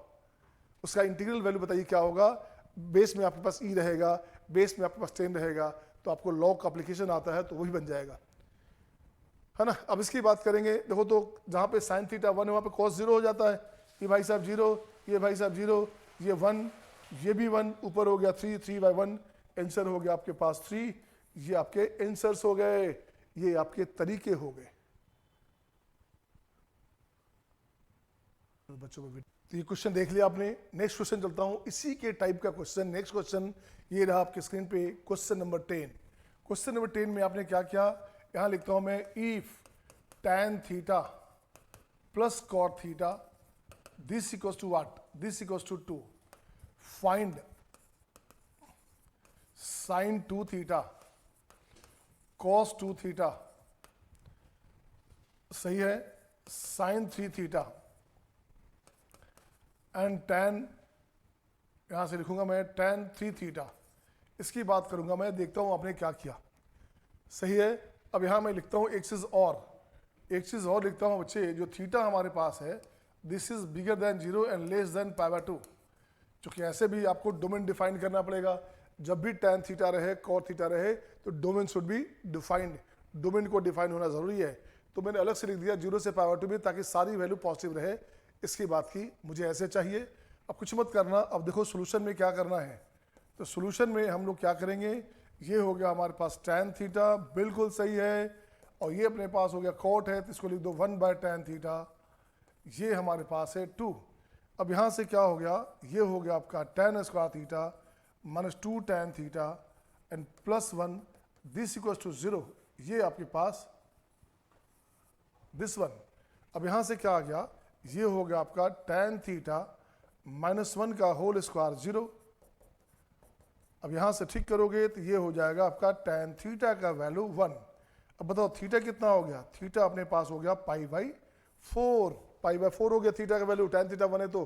उसका इंटीग्रल वैल्यू बताइए क्या होगा। बेस में आपके पास e रहेगा, बेस में आपके पास 10 रहेगा, तो आपको log का एप्लीकेशन आता है तो वही बन जाएगा, है ना। अब इसकी बात करेंगे, देखो तो जहाँ पे sin थीटा 1 है वहाँ पे cos 0 हो जाता है, ये भाई साहब 0, ये भाई साहब 0, ये 1, ये भी 1, ऊपर हो गया 3, 3/1, आंसर हो गया आपके पास 3। ये आपके आंसर्स हो गए, ये आपके तरीके हो गए बच्चों को। तो ये क्वेश्चन देख लिया आपने। नेक्स्ट क्वेश्चन चलता हूं, इसी के टाइप का क्वेश्चन। नेक्स्ट क्वेश्चन ये रहा आपके स्क्रीन पे, क्वेश्चन नंबर 10। क्वेश्चन नंबर 10 में आपने क्या किया, यहां लिखता हूं मैं, if tan theta plus cot theta this equals to what, this equals to 2, find sin 2 theta cos 2 theta, सही है, sin 3 थीटा एंड tan, यहां से लिखूंगा मैं tan 3 थीटा। इसकी बात करूंगा मैं, देखता हूं आपने क्या किया, सही है। अब यहां मैं लिखता हूं एक चीज और लिखता हूं बच्चे, जो थीटा हमारे पास है this is bigger than 0 and less than π/2, चूंकि ऐसे भी आपको डोमेन डिफाइन करना पड़ेगा। जब भी tan थीटा रहे, cot थीटा रहे, तो domain should be defined, domain को डिफाइन होना जरूरी है। तो मैंने अलग से लिख दिया 0 से π/2 भी, ताकि सारी वैल्यू पॉजिटिव रहे। इसकी बात की मुझे ऐसे चाहिए। अब कुछ मत करना, अब देखो सोल्यूशन में क्या करना है। तो सोल्यूशन में हम लोग क्या करेंगे, ये हो गया हमारे पास tan थीटा, बिल्कुल सही है, और ये अपने पास हो गया cot है, तो इसको लिख दो 1/tan थीटा, ये हमारे पास है 2। अब यहाँ से क्या हो गया, ये हो गया आपका tan square theta minus 2 tan theta and plus 1 this equals to 0, ये आपके पास दिस 1। अब यहाँ से क्या आ गया, ये हो गया आपका tan थीटा माइनस 1 का होल स्क्वायर 0। अब यहाँ से ठीक करोगे तो ये हो जाएगा आपका tan थीटा का वैल्यू 1। अब बताओ थीटा कितना हो गया, थीटा अपने पास हो गया π/4, π/4 हो गया थीटा का वैल्यू, tan थीटा 1 है तो।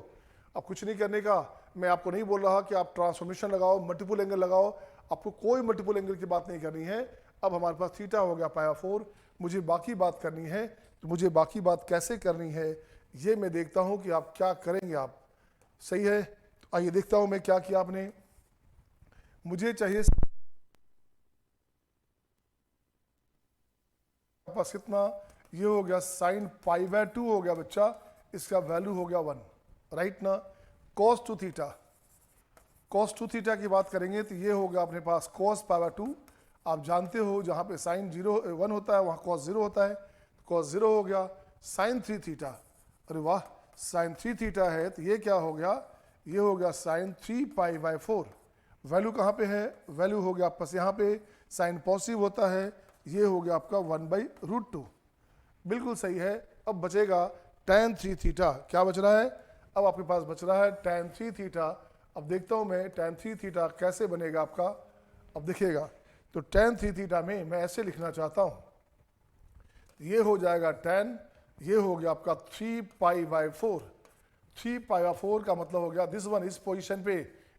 अब कुछ नहीं करने का, मैं आपको नहीं बोल रहा कि आप ट्रांसफॉर्मेशन लगाओ, मल्टीपल एंगल लगाओ, आपको कोई मल्टीपल एंगल की बात नहीं करनी है। अब हमारे पास थीटा हो गया π/4, मुझे बाकी बात करनी है, तो मुझे बाकी बात कैसे करनी है ये मैं देखता हूं कि आप क्या करेंगे आप, सही है। तो आइए देखता हूं मैं क्या किया आपने। मुझे चाहिए पास कितना, ये हो गया sin π/2 हो गया बच्चा, इसका वैल्यू हो गया 1, राइट ना। cos 2 थीटा, cos 2 थीटा की बात करेंगे तो ये हो गया अपने पास cos π/2। आप जानते हो जहाँ पे sin 1 होता है वहाँ cos 0 होता है, cos 0 हो गया। sin 3 थीटा, अरे वाह, sin 3 थीटा है तो ये क्या हो गया, ये हो गया sin 3 π/4। वैल्यू कहाँ पे है, वैल्यू हो गया आपके पास यहाँ पे, साइन पॉजिटिव होता है, ये हो गया आपका 1/√2, बिल्कुल सही है। अब बचेगा tan 3 थीटा, क्या बच रहा है, अब आपके पास बच रहा है tan 3 थीटा। अब देखता हूँ मैं tan 3 थीटा कैसे बनेगा आपका। अब देखिएगा तो tan 3 थीटा में मैं ऐसे लिखना चाहता हूँ, ये हो जाएगा tan, ये हो गया आपका 3π/4। 3π/4 का मतलब हो गया दिस वन, इस पोजीशन पे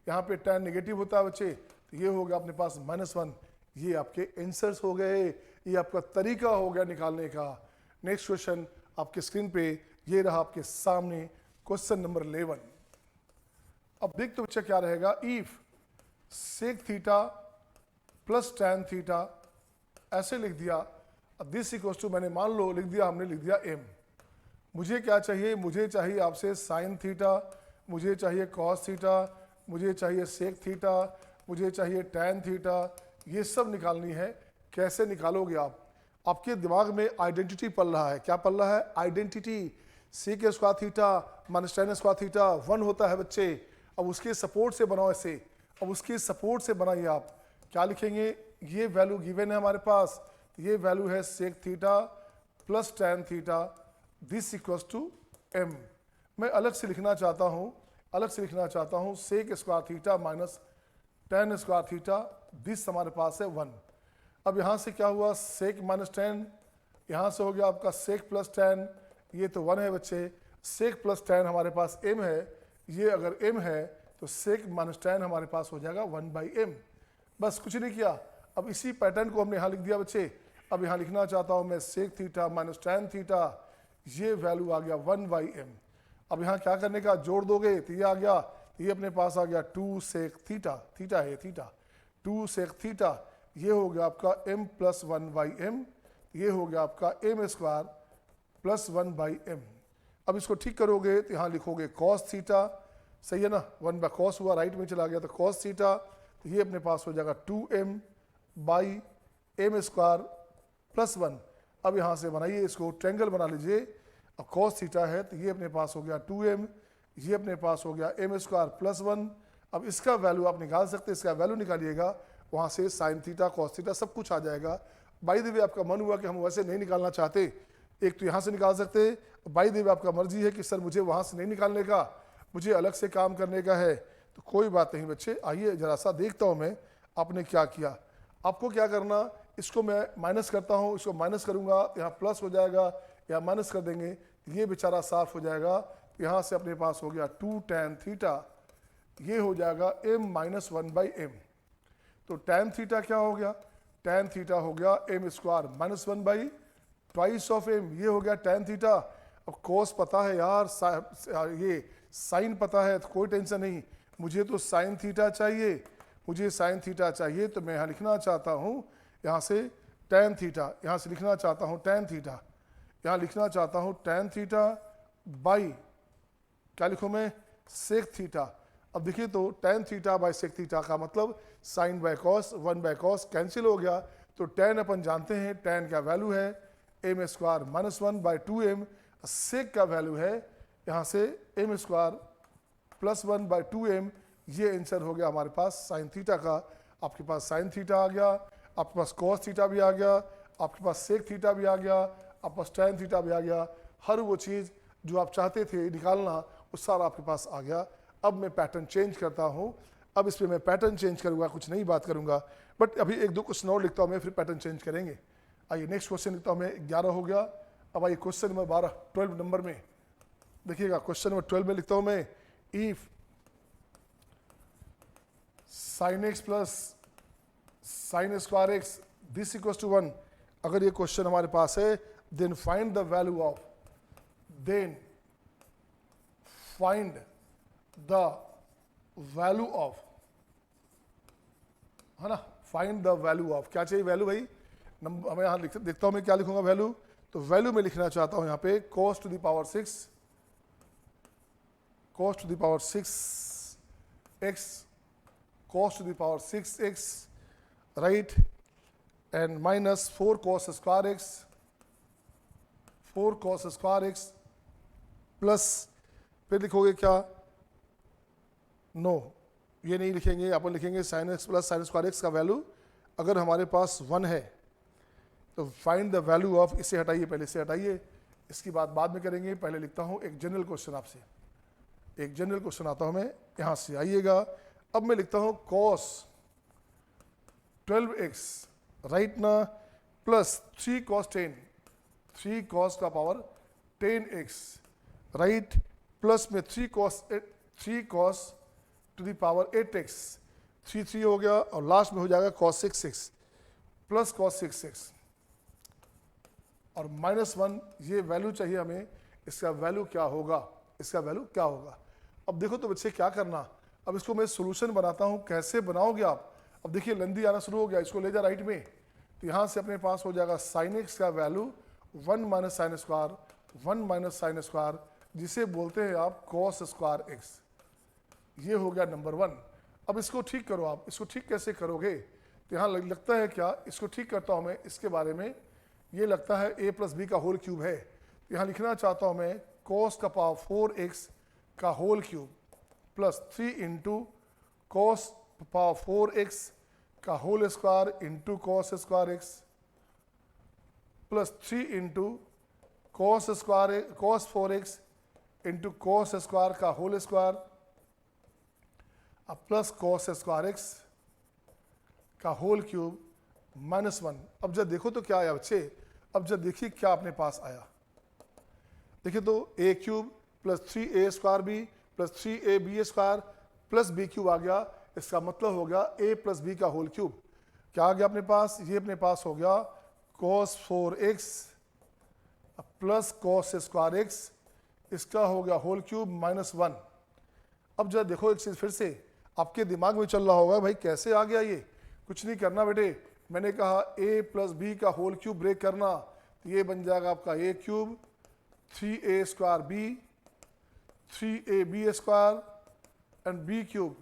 यहाँ पे tan नेगेटिव होता है बच्चे, तो ये हो गया अपने पास -1। ये आपके आंसर्स हो गए, ये आपका तरीका हो गया निकालने का। नेक्स्ट क्वेश्चन आपके स्क्रीन पे ये रहा आपके सामने, क्वेश्चन नंबर 11। अब देख तो बच्चा क्या रहेगा, if sec theta plus tan theta, ऐसे लिख दिया। दिस इक्वल्स टू, मैंने मान लो लिख दिया, हमने लिख दिया m। मुझे क्या चाहिए, मुझे चाहिए आपसे साइन थीटा, मुझे चाहिए कॉस थीटा, मुझे चाहिए सेक थीटा, मुझे चाहिए टैन थीटा, ये सब निकालनी है। कैसे निकालोगे आप? आपके दिमाग में आइडेंटिटी पल रहा है। क्या पल रहा है? Identity. Sec square theta minus tan square theta 1 होता है बच्चे। अब उसके सपोर्ट से बनाओ इसे, अब उसके सपोर्ट से बनाइए आप। क्या लिखेंगे? ये वैल्यू गिवन है हमारे पास, ये वैल्यू है sec theta plus tan theta, this equals to m। मैं अलग से लिखना चाहता हूँ, अलग से लिखना चाहता हूँ sec square theta minus tan square theta, this हमारे पास है 1। अब यहाँ से क्या हुआ? सेक माइनस टैन, यहाँ से हो गया आपका सेक प्लस टैन, ये तो 1 है बच्चे। सेक प्लस टैन हमारे पास m है, ये अगर m है तो सेक माइनस टैन हमारे पास हो जाएगा 1/m। बस कुछ नहीं किया। अब इसी पैटर्न को हमने यहाँ लिख दिया बच्चे। अब यहाँ लिखना चाहता हूँ मैं sec theta minus tan theta, ये वैल्यू आ गया 1/m। अब यहाँ क्या करने का? जोड़ दोगे तो ये आ गया, ये अपने पास आ गया 2 सेक थीटा, थीटा है थीटा, 2 सेक थीटा, ये हो गया आपका m प्लस 1/m, ये हो गया आपका m स्क्वायर प्लस 1/m। अब इसको ठीक करोगे तो यहाँ लिखोगे कॉस थीटा, सही है ना, 1/cos हुआ, राइट में चला गया तो कॉस थीटा, तो ये अपने पास हो जाएगा 2m/m स्क्वायर प्लस 1। अब यहाँ से बनाइए इसको, ट्रायंगल बना लीजिए। अब कॉस थीटा है तो ये अपने पास हो गया 2m, ये अपने पास हो गया m स्क्वायर प्लस 1। अब इसका वैल्यू आप निकाल सकते हैं, इसका वैल्यू निकालिएगा, वहाँ से साइन थीटा कॉस थीटा सब कुछ आ जाएगा। बाय द वे आपका मन हुआ कि हम वैसे नहीं निकालना चाहते, एक तो यहाँ से निकाल सकते हैं, बाय द वे आपका मर्जी है कि सर मुझे वहाँ से नहीं निकालने का, मुझे अलग से काम करने का है, तो कोई बात नहीं बच्चे। आइए जरा सा देखता हूँ मैं आपने क्या किया। आपको क्या करना, इसको मैं माइनस करता हूँ, इसको माइनस करूँगा, यहाँ प्लस हो जाएगा, या माइनस कर देंगे, ये बेचारा साफ हो जाएगा। यहाँ से अपने पास हो गया 2 टैन थीटा, ये हो जाएगा m माइनस 1/m। तो टैन थीटा क्या हो गया? टैन थीटा हो गया m square minus 1/2 of m, ये हो गया टैन थीटा। अब कोस पता है यार, ये साइन पता है, तो कोई टेंशन नहीं, मुझे तो साइन थीटा चाहिए, मुझे साइन थीटा चाहिए, तो मैं यहाँ लिखना चाहता हूँ, यहाँ से टैन थीटा, यहाँ से लिखना चाहता हूँ टैन थीटा, यहाँ लिखना चाहता हूँ टैन थीटा बाई, क्या लिखूँ मैं? Sec theta. अब देखिए तो tan theta by sec theta का मतलब sign by cos, 1/cos cancel हो गया, तो टैन अपन जानते हैं, टैन का वैल्यू है m स्क्वायर माइनस 1/2m, सेक का वैल्यू है यहाँ से m स्क्वायर प्लस 1/2m, ये आंसर हो गया हमारे पास साइन थीटा का। आपके पास साइन थीटा आ गया, आपके पास कॉस थीटा भी आ गया, आपके पास सेक थीटा भी आ गया, आपके पास टैन थीटा भी आ गया। हर वो चीज़ जो आप चाहते थे निकालना, वो सारा आपके पास आ गया। अब मैं पैटर्न चेंज करता हूँ, अब इस पर मैं पैटर्न चेंज करूँगा, कुछ नई बात करूँगा, बट अभी 1-2 क्वेश्चन और लिखता हूँ मैं, फिर पैटर्न चेंज करेंगे। आइए नेक्स्ट क्वेश्चन लिखता हूँ मैं, 11 हो गया। अब आइए क्वेश्चन नंबर 12 नंबर में देखिएगा, क्वेश्चन नंबर 12 में लिखता हूँ मैं, if sine x plus sine square x this equals to 1, अगर ये क्वेश्चन हमारे पास है, then find the value of, then find the value of, है ना, फाइंड द वैल्यू ऑफ, क्या चाहिए वैल्यू भाई? नंबर हमें यहाँ देखता हूँ मैं क्या लिखूंगा वैल्यू, तो वैल्यू में लिखना चाहता हूँ यहाँ पे cos to the power 6 x, cos to the power 6x, right, and minus 4 cos square x, 4 cos square x plus, फिर लिखोगे क्या? नो, ये नहीं लिखेंगे, अपन लिखेंगे sign x plus sine square x का वैल्यू अगर हमारे पास 1 है तो फाइंड द वैल्यू ऑफ, इसे हटाइए, पहले इसे हटाइए, इसकी बात बाद में करेंगे। पहले लिखता हूँ एक जनरल क्वेश्चन आपसे, एक जनरल क्वेश्चन आता हूँ मैं, यहाँ से आइएगा। अब मैं लिखता हूँ cos 12x, राइट ना, प्लस 3 cos 10, 3 cos का पावर 10x, राइट, प्लस में 3 cos to the power 8x, 3 हो गया, और लास्ट में हो जाएगा cos 6x plus cos 6x और -1, ये वैल्यू चाहिए हमें, इसका वैल्यू क्या होगा, इसका वैल्यू क्या होगा? अब देखो तो बच्चे क्या करना, अब इसको मैं सोल्यूशन बनाता हूँ, कैसे बनाओगे आप? अब देखिए लंदी आना शुरू हो गया, इसको ले जा राइट में, तो यहाँ से अपने पास हो जाएगा साइन एक्स का value 1 minus sine square, 1 minus sine square, जिसे बोलते हैं आप कॉस स्क्वायर एक्स। ये हो गया नंबर 1। अब इसको ठीक करो आप, इसको ठीक कैसे करोगे? तो यहाँ लगता है क्या, इसको ठीक करता हूँ मैं, इसके बारे में ये लगता है a प्लस बी का होल क्यूब है। तो यहाँ लिखना चाहता हूँ मैं कॉस का पावर 4x का whole cube plus 3 into cos power 4x का whole square into cos square x plus 3 into cos square cos 4x into cos square का होल स्क्वायर अब प्लस कॉस स्क्वायर एक्स का होल क्यूब -1। अब जब देखो तो क्या आया बच्चे, अब जब देखिए क्या अपने पास आया, देखिए तो a cube plus 3a square B plus 3ab square plus b cube आ गया। इसका मतलब हो गया a प्लस b का होल क्यूब। क्या आ गया अपने पास? ये अपने पास हो गया cos 4x plus cos square x, इसका हो गया होल क्यूब -1। अब जब देखो एक चीज फिर से आपके दिमाग में चल रहा होगा, भाई कैसे आ गया ये? कुछ नहीं करना बेटे, मैंने कहा a प्लस बी का होल क्यूब ब्रेक करना, तो ये बन जाएगा आपका a cube 3a square B 3ab square and b cube.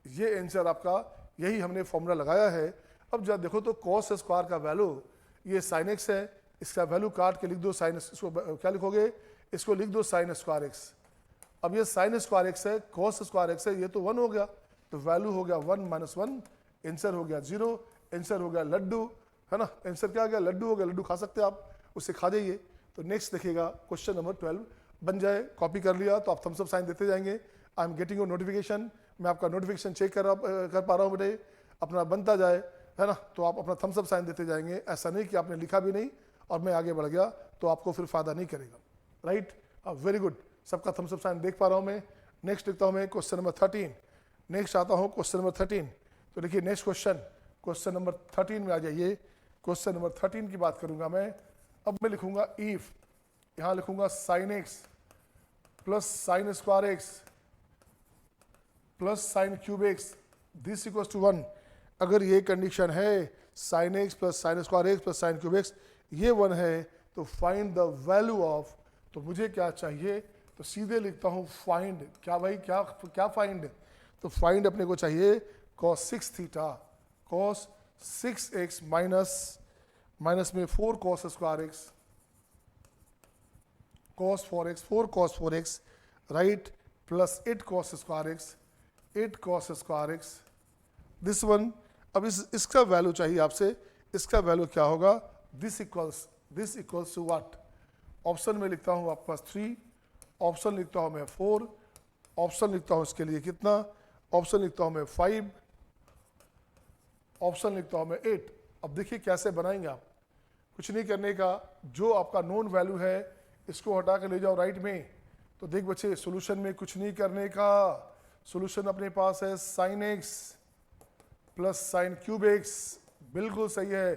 ये आंसर आपका, यही हमने फॉर्मूला लगाया है। अब जब देखो तो cos स्क्वायर का वैल्यू ये sin x है, इसका वैल्यू काट के लिख दो sin, इसको क्या लिखोगे? इसको लिख दो sin स्क्वायर एक्स। अब ये sin स्क्वायर एक्स है, cos स्क्वायर एक्स है, ये तो 1 हो गया, तो वैल्यू हो गया 1 माइनस 1, आंसर हो गया 0, आंसर हो गया लड्डू, है ना? आंसर क्या आ गया? लड्डू हो गया। लड्डू खा सकते हैं आप, उसे खा जाइए। तो नेक्स्ट देखिएगा क्वेश्चन नंबर 12 बन जाए। कॉपी कर लिया तो आप थम्स अप साइन देते जाएंगे। आई एम गेटिंग योर नोटिफिकेशन, मैं आपका नोटिफिकेशन चेक कर पा रहा हूँ बेटे, अपना बनता जाए, है ना? तो आप अपना थम्स अप साइन देते जाएंगे। ऐसा नहीं कि आपने लिखा भी नहीं और मैं आगे बढ़ गया तो आपको फिर फायदा नहीं करेगा। राइट, वेरी गुड, सबका थम्स अप साइन देख पा रहा हूँ मैं। नेक्स्ट लिखता हूँ मैं क्वेश्चन नंबर 13। नेक्स्ट आता हूँ क्वेश्चन नंबर 13। तो देखिए नेक्स्ट क्वेश्चन नंबर 13 में आ जाइए। क्वेश्चन नंबर 13 की बात करूंगा मैं। अब मैं लिखूंगा इफ, यहां लिखूंगा sine x plus sine square x plus sine cube x this equals to 1। अगर ये कंडीशन है sine x plus sine square x plus sine cube x ये 1 है, तो फाइंड द वैल्यू ऑफ, तो मुझे क्या चाहिए? तो सीधे लिखता हूं फाइंड, क्या भाई क्या क्या फाइंड? तो फाइंड अपने को चाहिए cos 6 theta, cos 6x minus में 4 cos square x cos 4x 4 cos 4x right plus 8 cos square x 8 cos square x this one. अब इसका वैल्यू चाहिए आपसे, इसका वैल्यू क्या होगा? This equals to what? Option में लिखता हूँ आपके पास 3, ऑप्शन लिखता हूँ मैं 4, ऑप्शन लिखता हूँ इसके लिए कितना? ऑप्शन लिखता हूँ मैं 5, ऑप्शन लिखता हूँ मैं 8। अब देखिए कैसे बनाएंगे आप, कुछ नहीं करने का, जो आपका नोन वैल्यू है इसको हटा के ले जाओ राइट में। तो देख बच्चे सॉल्यूशन में कुछ नहीं करने का, सॉल्यूशन अपने पास है sine x plus sine cube x, बिल्कुल सही है,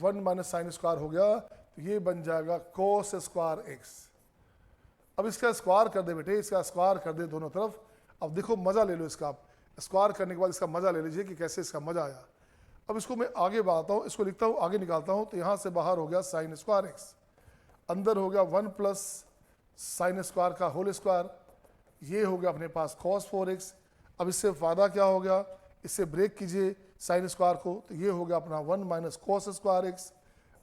1 माइनस साइन स्क्वायर हो गया, तो ये बन जाएगा कोस स्क्वायर एक्स। अब इसका स्क्वायर कर दे बेटे, इसका स्क्वायर कर दे दोनों तरफ। अब देखो मजा ले लो इसका, आप स्क्वायर करने के बाद इसका मजा ले लीजिए कि कैसे इसका मजा आया। अब इसको मैं आगे बढ़ाता हूँ, इसको लिखता हूँ आगे निकालता हूँ, तो यहाँ से बाहर हो गया साइन स्क्वायर एक्स, अंदर हो गया 1 प्लस साइन स्क्वायर का होल स्क्वायर, ये हो गया अपने पास cos 4x। अब इससे फायदा क्या हो गया? इससे ब्रेक कीजिए साइन स्क्वायर को, तो ये हो गया अपना 1 माइनस cos स्क्वायर एक्स,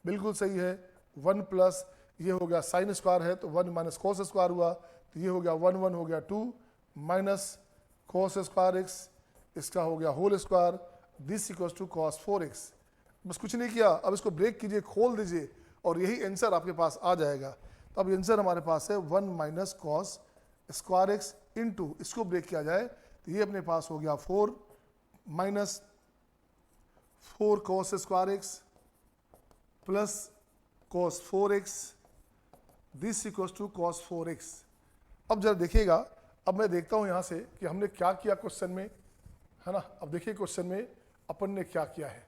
बिल्कुल सही है। 1 प्लस ये हो गया साइन स्क्वायर है तो 1 माइनस cos स्क्वायर हुआ, तो ये हो गया 1 1 हो गया 2 माइनस cos स्क्वायर एक्स, इसका हो गया whole square, this equals to cos 4x। बस कुछ नहीं किया, अब इसको ब्रेक कीजिए, खोल दीजिए और यही आंसर आपके पास आ जाएगा। तो अब आंसर हमारे पास है 1 minus cos square x into, इसको ब्रेक किया जाए तो ये अपने पास हो गया 4 minus 4 cos square x plus cos 4x, this equals to cos 4x। अब जरा देखिएगा, अब मैं देखता हूँ यहाँ से कि हमने क्या किया क्वेश्चन में, है ना? अब देखिए क्वेश्चन में अपन ने क्या किया है,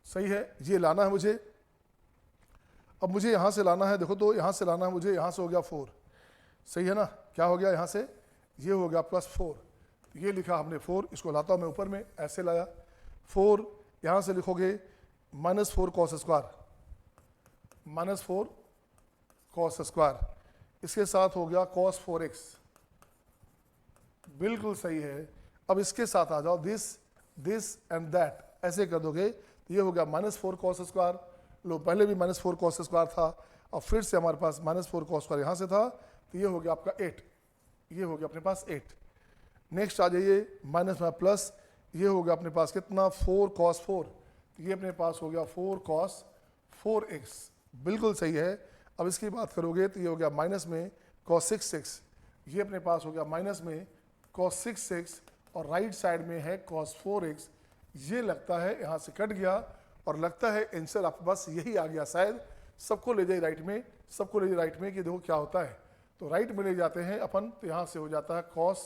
सही है, ये लाना है मुझे। अब मुझे यहाँ से लाना है, देखो तो यहाँ से लाना है मुझे, यहाँ से हो गया 4, सही है ना? क्या हो गया यहाँ से? ये हो गया प्लस 4, ये लिखा हमने 4, इसको लाता हूँ मैं ऊपर में, ऐसे लाया, 4 यहाँ से लिखोगे -4 cos स्क्वायर, -4 cos स्क्वायर, इसके साथ हो गया cos 4x, बिल्कुल सही है। अब इसके साथ आ जाओ दिस एंड दैट, ऐसे कर दोगे तो ये हो गया -4 cos स्क्वायर। लो पहले भी -4 cos स्क्वायर था और फिर से हमारे पास -4 cos स्क्वायर यहाँ से था, तो ये हो गया आपका 8, ये हो गया अपने पास 8। नेक्स्ट आ जाइए माइनस में प्लस, ये हो गया अपने पास कितना 4 cos 4, तो ये अपने पास हो गया 4 cos 4x, बिल्कुल सही है। अब इसकी बात करोगे तो ये हो गया माइनस में cos 6x, ये अपने पास हो गया माइनस में cos 6x और राइट साइड में है cos 4x। ये लगता है यहाँ से कट गया और लगता है आंसर आपके पास यही आ गया शायद। सबको ले जाए राइट में, सबको ले जाए राइट में कि देखो क्या होता है। तो राइट में ले जाते हैं अपन, तो यहाँ से हो जाता है cos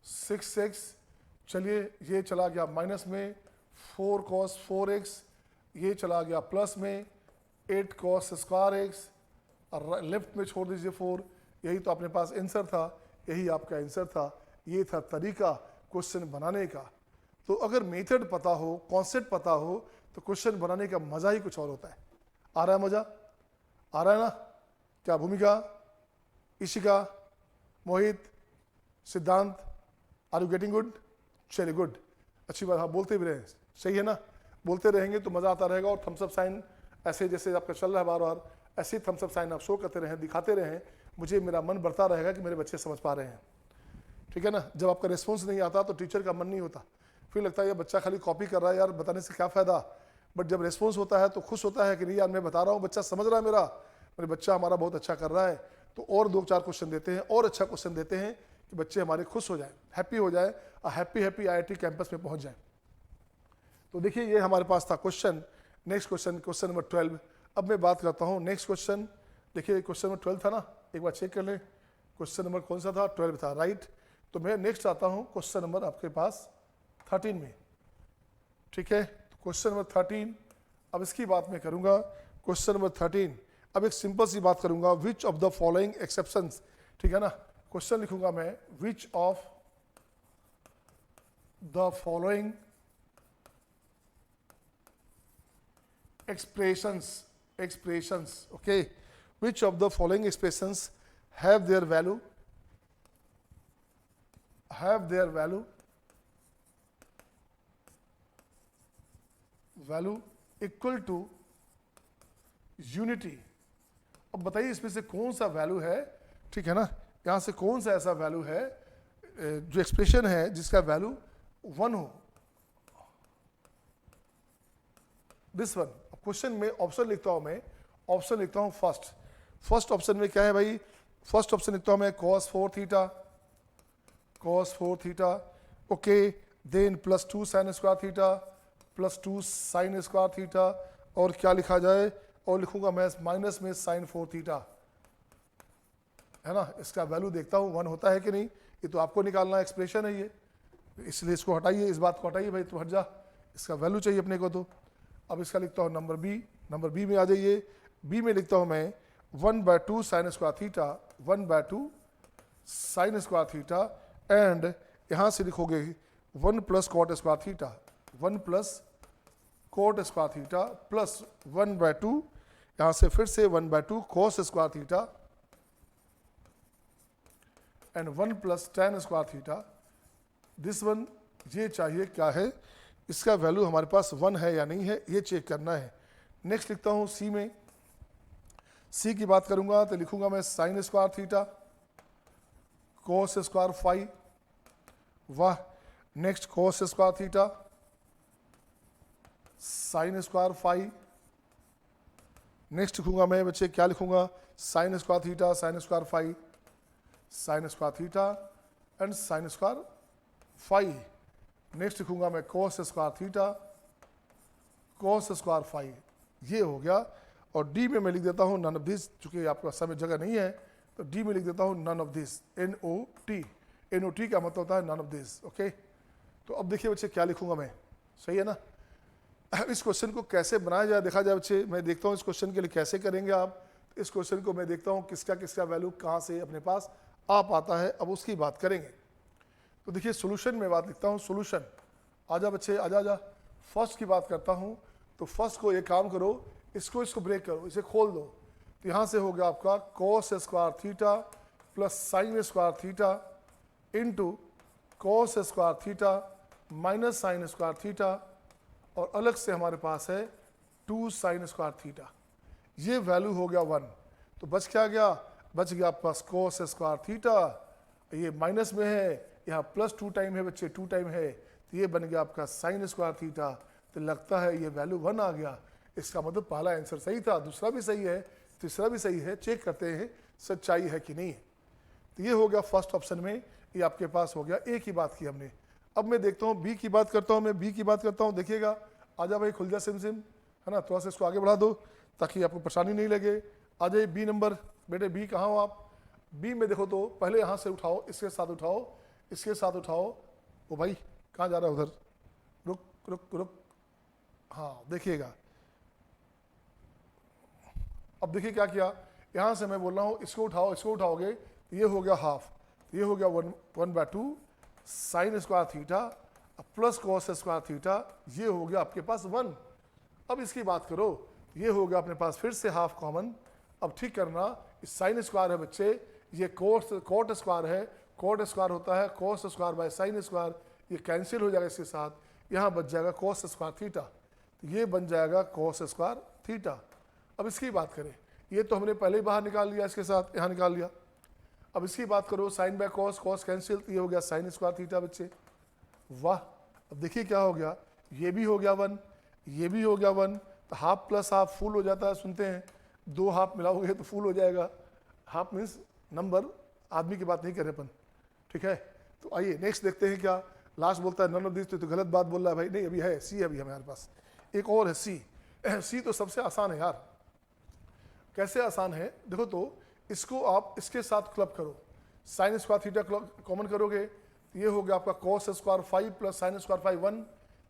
6x, चलिए ये चला गया माइनस में 4 cos 4x, ये चला गया प्लस में 8 cos स्क्वायर x और लेफ्ट में छोड़ दीजिए 4। यही तो अपने पास आंसर था, यही आपका आंसर था। ये था तरीका क्वेश्चन बनाने का। तो अगर मेथड पता हो, कॉन्सेप्ट पता हो, तो क्वेश्चन बनाने का मजा ही कुछ और होता है। आ रहा है मजा? आ रहा है ना? क्या भूमिका, इशिका, मोहित, सिद्धांत, आर यू गेटिंग गुड? चलिए गुड, अच्छी बात। हाँ बोलते भी रहें, सही है ना? बोलते रहेंगे तो मज़ा आता रहेगा। और थम्सअप साइन ऐसे जैसे आपका चल रहा है बार बार, ऐसे ही थम्सअप साइन आप शो करते रहें, दिखाते रहें, मुझे मेरा मन बढ़ता रहेगा कि मेरे बच्चे समझ पा रहे हैं। ठीक है ना? जब आपका रिस्पॉन्स नहीं आता तो टीचर का मन नहीं होता, फिर लगता है ये बच्चा खाली कॉपी कर रहा है, यार बताने से क्या फ़ायदा। बट जब रिस्पॉन्स होता है तो खुश होता है कि नहीं यार मैं बता रहा हूँ, बच्चा समझ रहा है, मेरे बच्चा हमारा बहुत अच्छा कर रहा है। तो और 2-4 क्वेश्चन देते हैं, और अच्छा क्वेश्चन देते हैं कि बच्चे हमारे खुश हो जाए, हैप्पी हो जाए और हैप्पी IIT कैंपस में पहुँच जाए। तो देखिए ये हमारे पास था क्वेश्चन। Next question number 12। अब मैं बात करता हूँ नेक्स्ट क्वेश्चन। देखिए क्वेश्चन नंबर 12 था ना, एक बार चेक कर लें क्वेश्चन नंबर कौन सा था, 12 था, राइट। तो मैं नेक्स्ट आता हूँ क्वेश्चन नंबर आपके पास 13 में। ठीक है, क्वेश्चन नंबर 13, अब इसकी बात मैं करूँगा। क्वेश्चन नंबर 13, अब एक सिंपल सी बात करूँगा, which of the following exceptions, ठीक है ना। क्वेश्चन लिखूंगा मैं, which of the following expressions, okay, which of the following expressions have their value equal to unity। अब बताइए इसमें से कौन सा वैल्यू है, ठीक है ना, यहाँ से कौन सा ऐसा वैल्यू है जो एक्सप्रेशन है जिसका वैल्यू 1 हो। This one. क्वेश्चन में ऑप्शन लिखता हूं मैं, ऑप्शन लिखता हूं फर्स्ट ऑप्शन में क्या है भाई, फर्स्ट ऑप्शन लिखता हूं मैं cos 4 theta, okay, then +2 sin square theta, +2 sin square theta, और क्या लिखा जाए, और लिखूंगा मैं माइनस में sin 4 थीटा, है ना। इसका वैल्यू देखता हूं 1 होता है कि नहीं, ये तो आपको निकालना एक्सप्रेशन है ये, इसलिए इसको हटाइए, इस बात को हटाइए भाई, तो हट जा, इसका वैल्यू चाहिए अपने को। तो अब इसका लिखता हूँ नंबर बी में आ जाइए। बी में लिखता हूँ मैं 1/2 sin square theta, 1/2 sin square theta, and यहाँ से लिखोगे 1 + cot square theta, 1 + cot square theta plus 1/2, यहाँ से फिर से 1/2 cos square theta and 1 + tan square theta. This one, ये चाहिए क्या है, इसका वैल्यू हमारे पास 1 है या नहीं है, ये चेक करना है। नेक्स्ट लिखता हूँ सी में, सी की बात करूंगा तो लिखूंगा मैं sin square theta, cos square phi, वाह। Next cos square theta, sin square phi. Next लिखूंगा मैं बच्चे, क्या लिखूंगा, sin square theta, sin square phi, sin square theta and sin square phi. Next लिखूंगा मैं cos square theta, cos square phi, ये हो गया। और डी में मैं लिख देता हूँ नन ऑफ दिस, चूंकि आपका समय जगह नहीं है तो डी में लिख देता हूँ नन ऑफ दिस, NOT का मतलब होता है नन ऑफ दिस, ओके। तो अब देखिए बच्चे क्या लिखूंगा मैं, सही है ना। इस क्वेश्चन को कैसे बनाया जाए देखा जाए बच्चे, मैं देखता हूँ इस क्वेश्चन के लिए कैसे करेंगे आप। इस क्वेश्चन को मैं देखता हूँ किसका वैल्यू कहाँ से अपने पास आ पाता है, अब उसकी बात करेंगे। तो देखिए सोल्यूशन में बात लिखता हूँ, सोल्यूशन, आजा बच्चे आजा, फर्स्ट की बात करता हूँ तो फर्स्ट को एक काम करो, इसको ब्रेक करो, इसे खोल दो। तो यहाँ से हो गया आपका cos square theta plus sine square theta into cos square theta minus sine square theta, और अलग से हमारे पास है 2 साइन स्क्वायर थीटा। ये वैल्यू हो गया 1। तो बच क्या गया? बच गया आपके पास कॉस स्क्वायर थीटा, ये माइनस में है, यहाँ प्लस 2 टाइम है बच्चे, 2 टाइम है, तो ये बन गया आपका साइन स्क्वायर थीटा। तो लगता है ये वैल्यू 1 आ गया। इसका मतलब पहला आंसर सही था, दूसरा भी सही है, तीसरा भी सही है। चेक करते हैं सच्चाई है कि नहीं है। तो ये हो गया फर्स्ट ऑप्शन में, ये आपके पास हो गया। ए की बात की हमने। अब मैं देखता हूँ बी की बात करता हूँ, मैं बी की बात करता हूँ। देखिएगा, आजा भाई खुल जा सिम है ना, थोड़ा सा इसको आगे बढ़ा दो ताकि आपको परेशानी नहीं लगे। आ जाइए बी नंबर। बेटे बी कहाँ हो आप? बी में देखो तो पहले यहाँ से उठाओ, इसके साथ उठाओ, इसके साथ उठाओ। ओ भाई कहाँ जा रहा है? उधर रुक रुक रुक। हाँ देखिएगा, अब देखिए क्या किया। यहाँ से मैं बोल रहा हूँ इसको उठाओ, इसको उठाओगे तो ये हो गया हाफ, ये हो गया 1/2 sine square theta plus cos square theta, ये हो गया आपके पास 1। अब इसकी बात करो, ये हो गया अपने पास फिर से हाफ कॉमन। अब ठीक करना, इस साइन स्क्वायर है बच्चे, ये कोट स्क्वायर है, कोट स्क्वायर होता है cos square by sine square, ये कैंसिल हो जाएगा इसके साथ, यहाँ बच जाएगा कॉस स्क्वायर थीटा, तो ये बन जाएगा कॉस स्क्वायर थीटा। अब इसकी बात करें, ये तो हमने पहले ही बाहर निकाल लिया, इसके साथ यहाँ निकाल लिया। अब इसकी बात करो, sine by cos, cos cancel, तो ये हो गया साइन स्क्वायर थीटा बच्चे। वाह, अब देखिए क्या हो गया, ये भी हो गया 1, ये भी हो गया 1, तो हाफ प्लस हाफ फुल हो जाता है। सुनते हैं 2 हाफ मिलाओगे तो फुल हो जाएगा। हाफ मीन्स नंबर, आदमी की बात नहीं कर रहे अपन, ठीक है। तो आइए नेक्स्ट देखते हैं क्या लास्ट बोलता है। नन ऑफ दिस, तो गलत बात बोल रहा है भाई। नहीं, अभी है सी, अभी हमारे पास एक और है सी। सी तो सबसे आसान है यार। कैसे आसान है देखो तो, इसको आप इसके साथ क्लब करो, साइन स्क्वायर थीटा कॉमन करोगे, ये हो गया आपका cos square 5 plus sine square 5 1।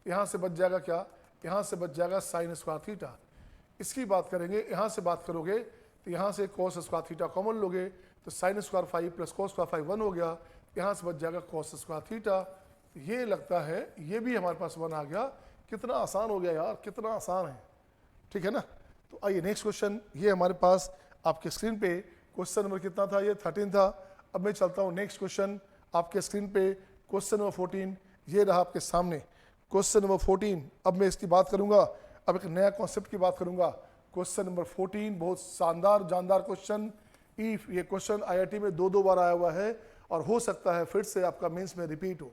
यहाँ से बच जाएगा क्या? यहाँ से बच जाएगा साइन स्क्वायर थीटा। इसकी बात करेंगे, यहाँ से बात करोगे तो यहाँ से कॉस स्क्वायर थीटा कॉमन लोगे, तो sine square 5 plus cos square 5 1 हो गया, यहाँ से बच जाएगा कॉस स्क्वायर थीटा। ये लगता है ये भी हमारे पास 1 आ गया। कितना आसान हो गया यार, कितना आसान है, ठीक है ना। तो आइए नेक्स्ट क्वेश्चन, ये हमारे पास आपके स्क्रीन पे क्वेश्चन नंबर कितना था? ये 13 था। अब मैं चलता हूँ नेक्स्ट क्वेश्चन आपके स्क्रीन पे, क्वेश्चन नंबर 14 ये रहा आपके सामने। क्वेश्चन नंबर 14, अब मैं इसकी बात करूंगा, अब एक नया कॉन्सेप्ट की बात करूंगा। क्वेश्चन नंबर 14 बहुत शानदार जानदार क्वेश्चन। इफ ये क्वेश्चन आईआईटी में 2 बार आया हुआ है और हो सकता है फिर से आपका मेंस में रिपीट हो।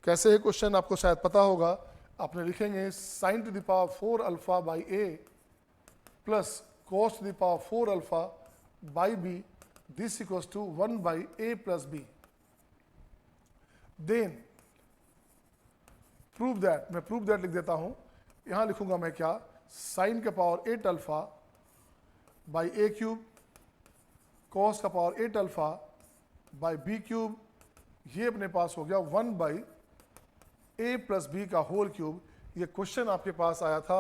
कैसे है क्वेश्चन आपको शायद पता होगा। आपने लिखेंगे sine to the power 4 alpha by A plus cos to the power 4 alpha by B, this equals to 1 by A plus B. Then prove that, मैं प्रूव दैट लिख देता हूं। यहां लिखूंगा मैं क्या? साइन का power 8 alpha by A cube, cos का power 8 alpha by B cube, ये अपने पास हो गया 1 बाई ए प्लस बी का होल क्यूब। ये क्वेश्चन आपके पास आया था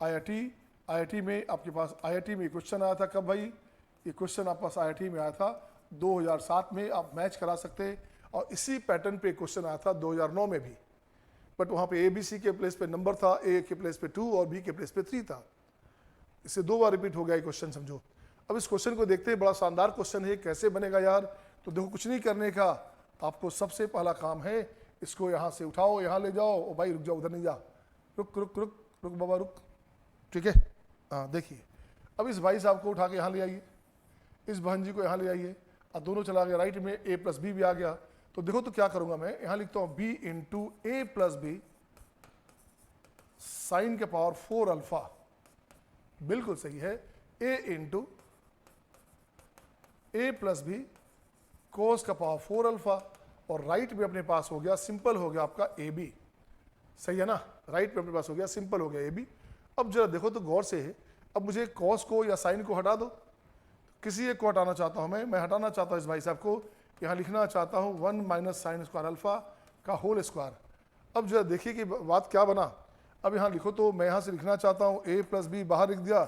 आईआईटी में। आपके पास आईआईटी में क्वेश्चन आया था कब भाई? ये क्वेश्चन आपके पास आईआईटी में आया था 2007 में। आप मैच करा सकते, और इसी पैटर्न पे क्वेश्चन आया था 2009 में भी, बट वहाँ पे ए बी सी के प्लेस पे नंबर था, ए के प्लेस पे 2 और बी के प्लेस पे 3 था। इससे 2 बार रिपीट हो गया ये क्वेश्चन, समझो। अब इस क्वेश्चन को देखते हैं, बड़ा शानदार क्वेश्चन है। कैसे बनेगा यार? तो देखो, कुछ नहीं करने का, आपको सबसे पहला काम है, इसको यहाँ से उठाओ, यहाँ ले जाओ। ओ भाई रुक जाओ, उधर नहीं जा, रुक रुक रुक रुक बाबा रुक, ठीक है। हाँ देखिए, अब इस भाई साहब को उठा के यहाँ ले आइए, इस बहन जी को यहाँ ले आइए, और दोनों चला गया राइट में, ए प्लस बी भी आ गया। तो देखो तो क्या करूंगा मैं, यहाँ लिखता हूँ B into A plus B sign के पावर 4 अल्फा, बिल्कुल सही है, ए इंटू ए प्लस बी कोस का पावर 4 अल्फा, और राइट में अपने पास हो गया, सिंपल हो गया आपका ए बी। सही है ना, राइट में अपने पास हो गया, सिंपल हो गया ए बी। अब जरा देखो तो गौर से, अब मुझे कॉस को या साइन को हटा दो, किसी एक को हटाना चाहता हूं मैं हटाना चाहता हूं इस भाई साहब को। यहाँ लिखना चाहता हूं 1 माइनस साइन स्क्वायर अल्फा का होल स्क्वायर। अब जरा देखिए कि बात क्या बना। अब यहाँ लिखो तो मैं यहाँ से लिखना चाहता हूँ ए प्लस बी, बाहर लिख दिया,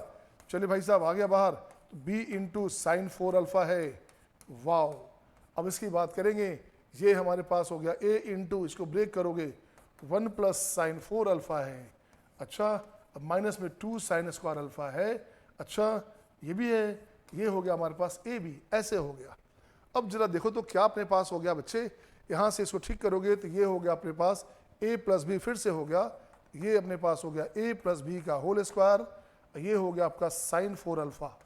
चलिए भाई साहब आ गया बाहर, तो बी इंटू साइन 4 अल्फा है। वाओ, अब इसकी बात करेंगे, ये हमारे पास हो गया ए इंटू, इसको ब्रेक करोगे 1 प्लस साइन 4 अल्फा है, अच्छा, अब माइनस में 2 साइन स्क्वायर अल्फा है, अच्छा ये भी है, ये हो गया हमारे पास ए बी, ऐसे हो गया। अब जरा देखो तो क्या अपने पास हो गया बच्चे, यहाँ से इसको ठीक करोगे तो ये हो गया अपने पास a प्लस बी, फिर से हो गया ये अपने पास हो गया a प्लस बी का होल स्क्वायर, ये हो गया आपका साइन 4 अल्फा।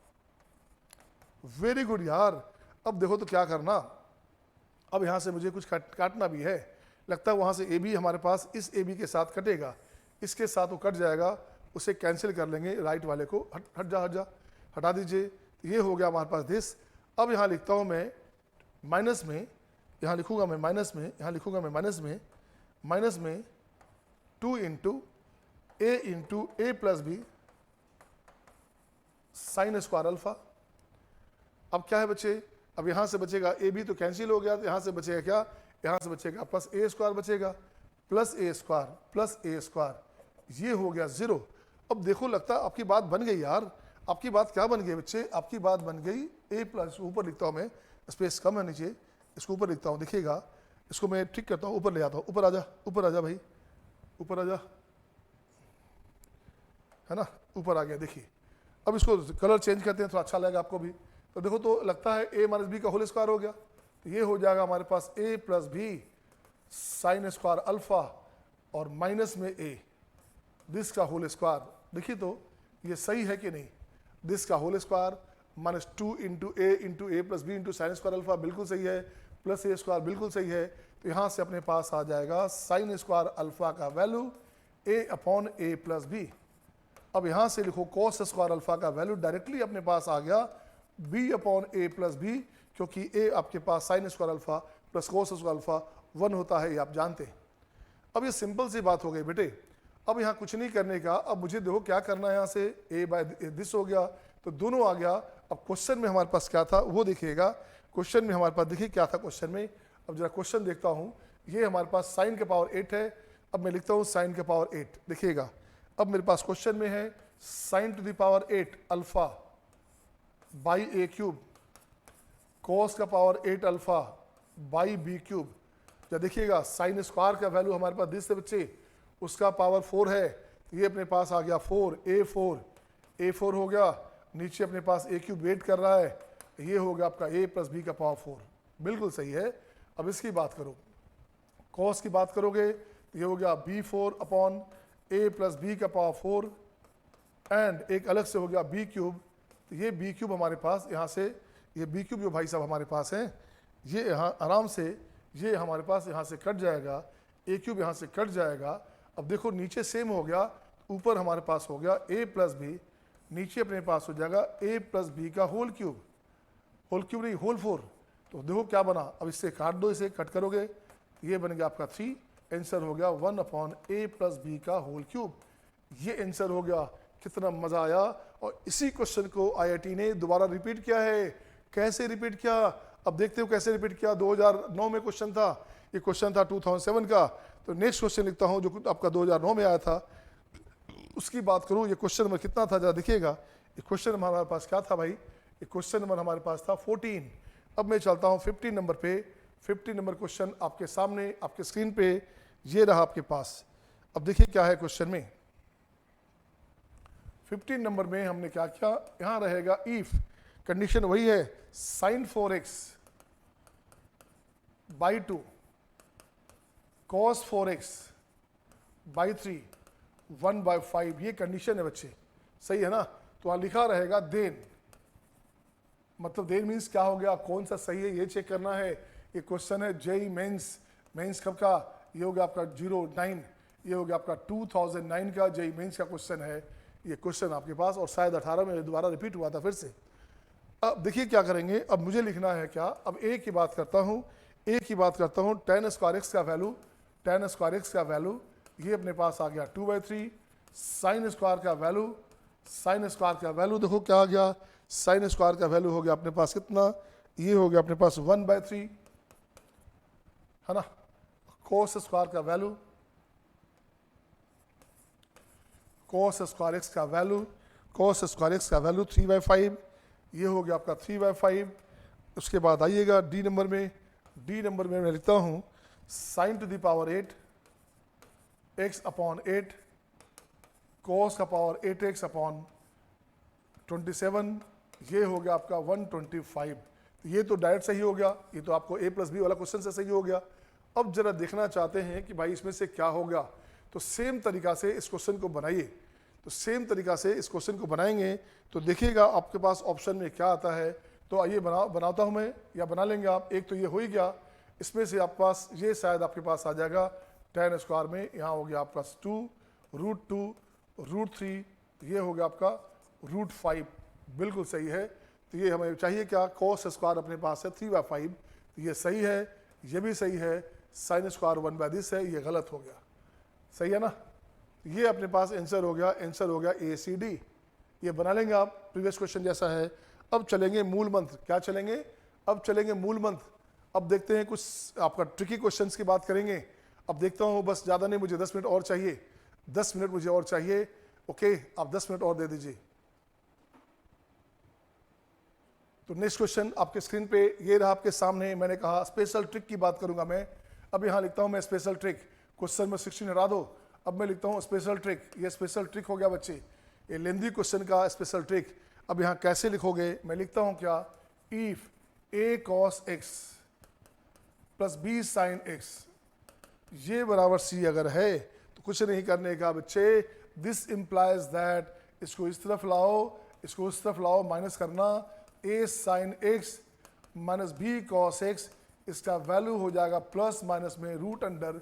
वेरी गुड यार। अब देखो तो क्या करना, अब यहाँ से मुझे कुछ काटना भी है, लगता है वहाँ से ए बी हमारे पास इस ए बी के साथ कटेगा, इसके साथ वो कट जाएगा, उसे कैंसिल कर लेंगे, राइट वाले को हट जा हटा दीजिए। ये हो गया हमारे पास दिस। अब यहाँ लिखता हूँ मैं माइनस में, यहाँ लिखूंगा मैं माइनस में, यहाँ लिखूंगा मैं माइनस में 2 into A plus B sine square alpha. अब क्या है बच्चे, अब यहाँ से बचेगा ए बी तो कैंसिल हो गया, तो यहाँ से बचेगा क्या, यहाँ से बचेगा प्लस ए स्क्वायर बचेगा, प्लस ए स्क्वायर, ये हो गया 0। अब देखो लगता है आपकी बात बन गई यार, आपकी बात क्या बन गई बच्चे, आपकी बात बन गई ए प्लस, ऊपर लिखता हूँ मैं, स्पेस कम है नीचे, इसको ऊपर लिखता हूँ, देखिएगा इसको मैं ठीक करता हूँ, ऊपर ले आता हूँ, ऊपर आ जा भाई, ऊपर आ जा, है ना, ऊपर आ गया। देखिए अब इसको कलर चेंज करते हैं, थोड़ा अच्छा लगेगा आपको भी। तो देखो तो लगता है a माइनस बी का होल स्क्वायर हो गया, तो ये हो जाएगा हमारे पास a plus B sine square alpha और माइनस में a दिस का होल स्क्वायर। देखिए तो ये सही है कि नहीं, दिस का whole square minus 2 into A plus B into sine square alpha बिल्कुल सही है, प्लस ए स्क्वायर बिल्कुल सही है। तो यहाँ से अपने पास आ जाएगा साइन स्क्वायर अल्फा का value a upon A plus B. अब यहाँ से लिखो कॉस स्क्वायर अल्फा का वैल्यू डायरेक्टली अपने पास आ गया b upon A plus B, क्योंकि a आपके पास sine square alpha plus cos square alpha 1 होता है, ये आप जानते हैं। अब ये सिंपल सी बात हो गई बेटे, अब यहाँ कुछ नहीं करने का। अब मुझे देखो क्या करना है, यहाँ से a बाय दिस हो गया तो दोनों आ गया। अब क्वेश्चन में हमारे पास क्या था वो देखिएगा, क्वेश्चन में हमारे पास देखिए क्या था क्वेश्चन में। अब जरा क्वेश्चन देखता हूँ, ये हमारे पास साइन के पावर 8 है, अब मैं लिखता हूँ साइन के पावर 8। देखिएगा अब मेरे पास क्वेश्चन में है sine to the power 8 alpha by A cube cos का power 8 alpha by B cube. या देखिएगा साइन स्क्वायर का वैल्यू हमारे पास दिस से बच्चे, उसका पावर 4 है, तो ये अपने पास आ गया 4 a4 हो गया, नीचे अपने पास a क्यूब वेट कर रहा है, ये हो गया आपका a प्लस बी का पावर 4, बिल्कुल सही है। अब इसकी बात करो, कॉस की बात करोगे तो ये हो गया b4 upon a plus B का पावर 4 एंड एक अलग से हो गया b क्यूब। तो ये b क्यूब हमारे पास यहाँ से, ये b क्यूब जो भाई साहब हमारे पास है, ये यहाँ आराम से ये हमारे पास यहाँ से कट जाएगा, a क्यूब यहाँ से कट जाएगा। अब देखो नीचे सेम हो गया, ऊपर हमारे पास हो गया a प्लस बी, नीचे अपने पास हो जाएगा a प्लस बी का होल क्यूब नहीं होल 4। तो देखो क्या बना, अब इससे काट दो, इसे कट करोगे ये बन गया आपका 3, आंसर हो गया 1 अपॉन a प्लस बी का होल क्यूब। ये आंसर हो गया, कितना मजा आया। और इसी क्वेश्चन को आईआईटी ने दोबारा रिपीट किया है। कैसे रिपीट किया, अब देखते हो कैसे रिपीट किया। 2009 में क्वेश्चन था, ये क्वेश्चन था 2007 का। तो नेक्स्ट क्वेश्चन लिखता हूँ जो आपका 2009 में आया था, उसकी बात करूँ। ये क्वेश्चन नंबर कितना था जरा देखिएगा। ये क्वेश्चन नंबर हमारे पास क्या था भाई, ये क्वेश्चन नंबर हमारे पास था 14। अब मैं चलता हूँ 15 नंबर पे। 15 नंबर क्वेश्चन आपके सामने आपके स्क्रीन पे ये रहा आपके पास। अब देखिए क्या है क्वेश्चन में। 15 नंबर में हमने क्या किया, यहाँ रहेगा इफ, कंडीशन वही है, sign 4x by 2 cos 4x by 3 1/5, ये कंडीशन है बच्चे, सही है ना। तो वहाँ लिखा रहेगा देन, मतलब देन मीन्स क्या हो गया, कौन सा सही है ये चेक करना है। ये क्वेश्चन है जेई मेंस कब का, ये हो गया आपका 09, ये हो गया आपका 2009 का जेई मेंस का क्वेश्चन है ये क्वेश्चन आपके पास। और शायद 18 में दोबारा रिपीट हुआ था फिर से। अब देखिए क्या करेंगे, अब मुझे लिखना है क्या, अब ए की बात करता हूँ, ए की बात करता हूँ। tan स्क्वायर एक्स का वैल्यू, tan स्क्वायर एक्स का वैल्यू ये अपने पास आ गया 2/3। साइन स्क्वायर का वैल्यू, साइन स्क्वायर का वैल्यू देखो क्या आ गया, साइन स्क्वायर का वैल्यू हो गया अपने पास कितना, ये हो गया अपने पास 1/3, है ना। कोस स्क्वायर का वैल्यू, कोस स्क्वायर एक्स का वैल्यू, कोस स्क्वायर एक्स का वैल्यू 3/5, ये हो गया आपका 3/5। उसके बाद आइएगा डी नंबर में। डी नंबर में मैं लिखता हूँ sine to the power 8 x upon 8 cos का पावर 8x अपॉन 27, ये हो गया आपका 125। ये तो डायरेक्ट सही हो गया, ये तो आपको a प्लस बी वाला क्वेश्चन से सही हो गया। अब जरा देखना चाहते हैं कि भाई इसमें से क्या हो गया, तो सेम तरीका से इस क्वेश्चन को बनाइए। तो सेम तरीका से इस क्वेश्चन को बनाएंगे तो देखिएगा आपके पास ऑप्शन में क्या आता है। तो आइए बनाता हूँ मैं, या बना लेंगे आप। एक तो ये हो ही गया, इसमें से आपके पास ये शायद आपके पास आ जाएगा 10 स्क्वायर में, यहाँ हो गया आपका 2 √2 √3, ये हो गया आपका √5, बिल्कुल सही है। तो ये हमें चाहिए क्या, cos स्क्वायर अपने पास है 3/5, तो ये सही है, ये भी सही है। sin स्क्वायर 1/this है, ये गलत हो गया, सही है ना। ये अपने पास आंसर हो गया, आंसर हो गया ACD। ये बना लेंगे आप, प्रीवियस क्वेश्चन जैसा है। अब चलेंगे मूल मंत्र, क्या चलेंगे, अब चलेंगे मूल मंत्र। अब देखते हैं कुछ आपका ट्रिकी क्वेश्चंस की बात करेंगे। अब देखता हूँ, बस ज़्यादा नहीं, मुझे 10 मिनट और चाहिए, 10 मिनट मुझे और चाहिए। ओके, आप 10 मिनट और दे दीजिए। तो नेक्स्ट क्वेश्चन आपके स्क्रीन पे ये रहा आपके सामने। मैंने कहा स्पेशल ट्रिक की बात करूंगा मैं। अब यहाँ लिखता हूँ मैं स्पेशल ट्रिक, क्वेश्चन में 16 हटा दो। अब मैं लिखता हूँ स्पेशल ट्रिक, ये स्पेशल ट्रिक हो गया बच्चे, ये लेंदी क्वेश्चन का स्पेशल ट्रिक। अब यहाँ कैसे लिखोगे, मैं लिखता हूँ क्या, if a cos x plus b sin x ये बराबर c अगर है तो कुछ नहीं करने का बच्चे, दिस इम्प्लाइज दैट, इसको इस तरफ लाओ, इसको उस तरफ लाओ, माइनस करना, a sin x minus b cos x, इसका वैल्यू हो जाएगा प्लस माइनस में root under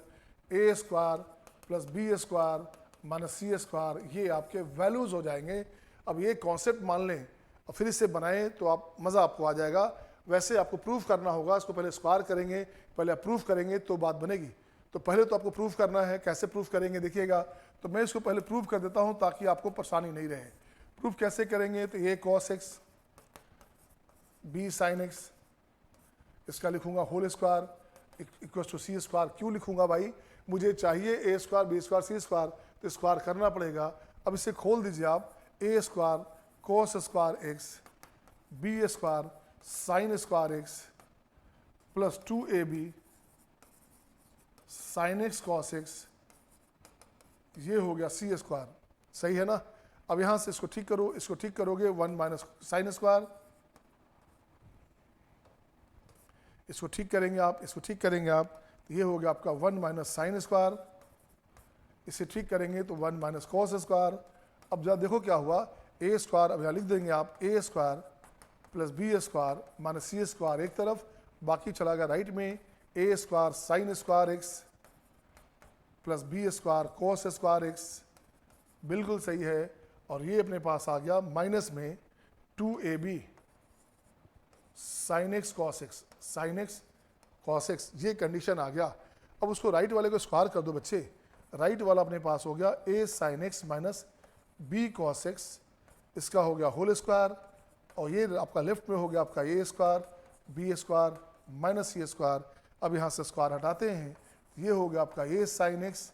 a square plus b square minus c square, ये आपके वैल्यूज हो जाएंगे। अब ये कॉन्सेप्ट मान लें और फिर इसे बनाएं तो आप मज़ा आपको आ जाएगा। वैसे आपको प्रूफ करना होगा, इसको पहले स्क्वायर करेंगे, पहले आप प्रूफ करेंगे तो बात बनेगी। तो पहले तो आपको प्रूफ करना है, कैसे प्रूफ करेंगे देखिएगा। तो मैं इसको पहले प्रूफ कर देता हूँ ताकि आपको परेशानी नहीं रहे। प्रूफ कैसे करेंगे, तो a cos x b sin x, इसका लिखूंगा whole square equal to c square. क्यों लिखूंगा भाई, मुझे चाहिए a square b square c square, तो स्क्वायर करना पड़ेगा। अब इसे खोल दीजिए आप, a square cos square x b square sin square x plus 2ab sin x cos x, ये हो गया c स्क्वायर, सही है ना। अब यहां से इसको ठीक करो, इसको ठीक करोगे 1 माइनस साइन स्क्वायर, इसको ठीक करेंगे आप, इसको ठीक करेंगे आप, तो ये हो गया आपका 1 माइनस साइन स्क्वायर। इसे ठीक करेंगे तो 1 माइनस कॉस स्क्वायर। अब जरा देखो क्या हुआ, a स्क्वायर, अब यहाँ लिख देंगे आप a square plus b square minus c square एक तरफ, बाकी चला गया राइट में, a square sine square x plus b square cos square x, बिल्कुल सही है। और ये अपने पास आ गया माइनस में 2ab sine x cos x, sine x cos X, ये कंडीशन आ गया। अब उसको राइट वाले को स्क्वायर कर दो बच्चे, राइट वाला अपने पास हो गया a sine X minus b cos x, इसका हो गया होल स्क्वायर, और ये आपका लेफ्ट में हो गया आपका a square b square minus c square. अब यहाँ से स्क्वायर हटाते हैं, ये हो गया आपका a sine X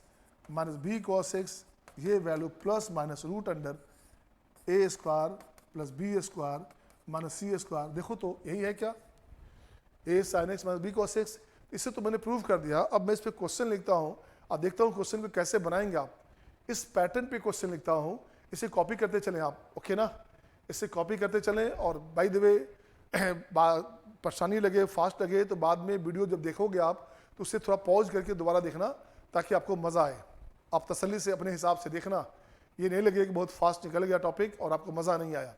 minus b cos X, ये value plus minus root under a square plus b square minus c square. देखो तो यही है क्या, a sine X minus b cos X. इसे तो मैंने प्रूव कर दिया। अब मैं इस पर क्वेश्चन लिखता हूँ, अब देखता हूँ क्वेश्चन को कैसे बनाएंगे आप। इस पैटर्न पे क्वेश्चन लिखता हूँ, इसे कॉपी करते चलें आप, ओके ना, इसे कॉपी करते चलें। और बाय द वे परेशानी लगे, फास्ट लगे तो बाद में वीडियो जब देखोगे आप तो उससे थोड़ा पॉज करके दोबारा देखना ताकि आपको मज़ा आए। आप तसल्ली से अपने हिसाब से देखना, ये नहीं लगे कि बहुत फास्ट निकल गया टॉपिक और आपको मज़ा नहीं आया।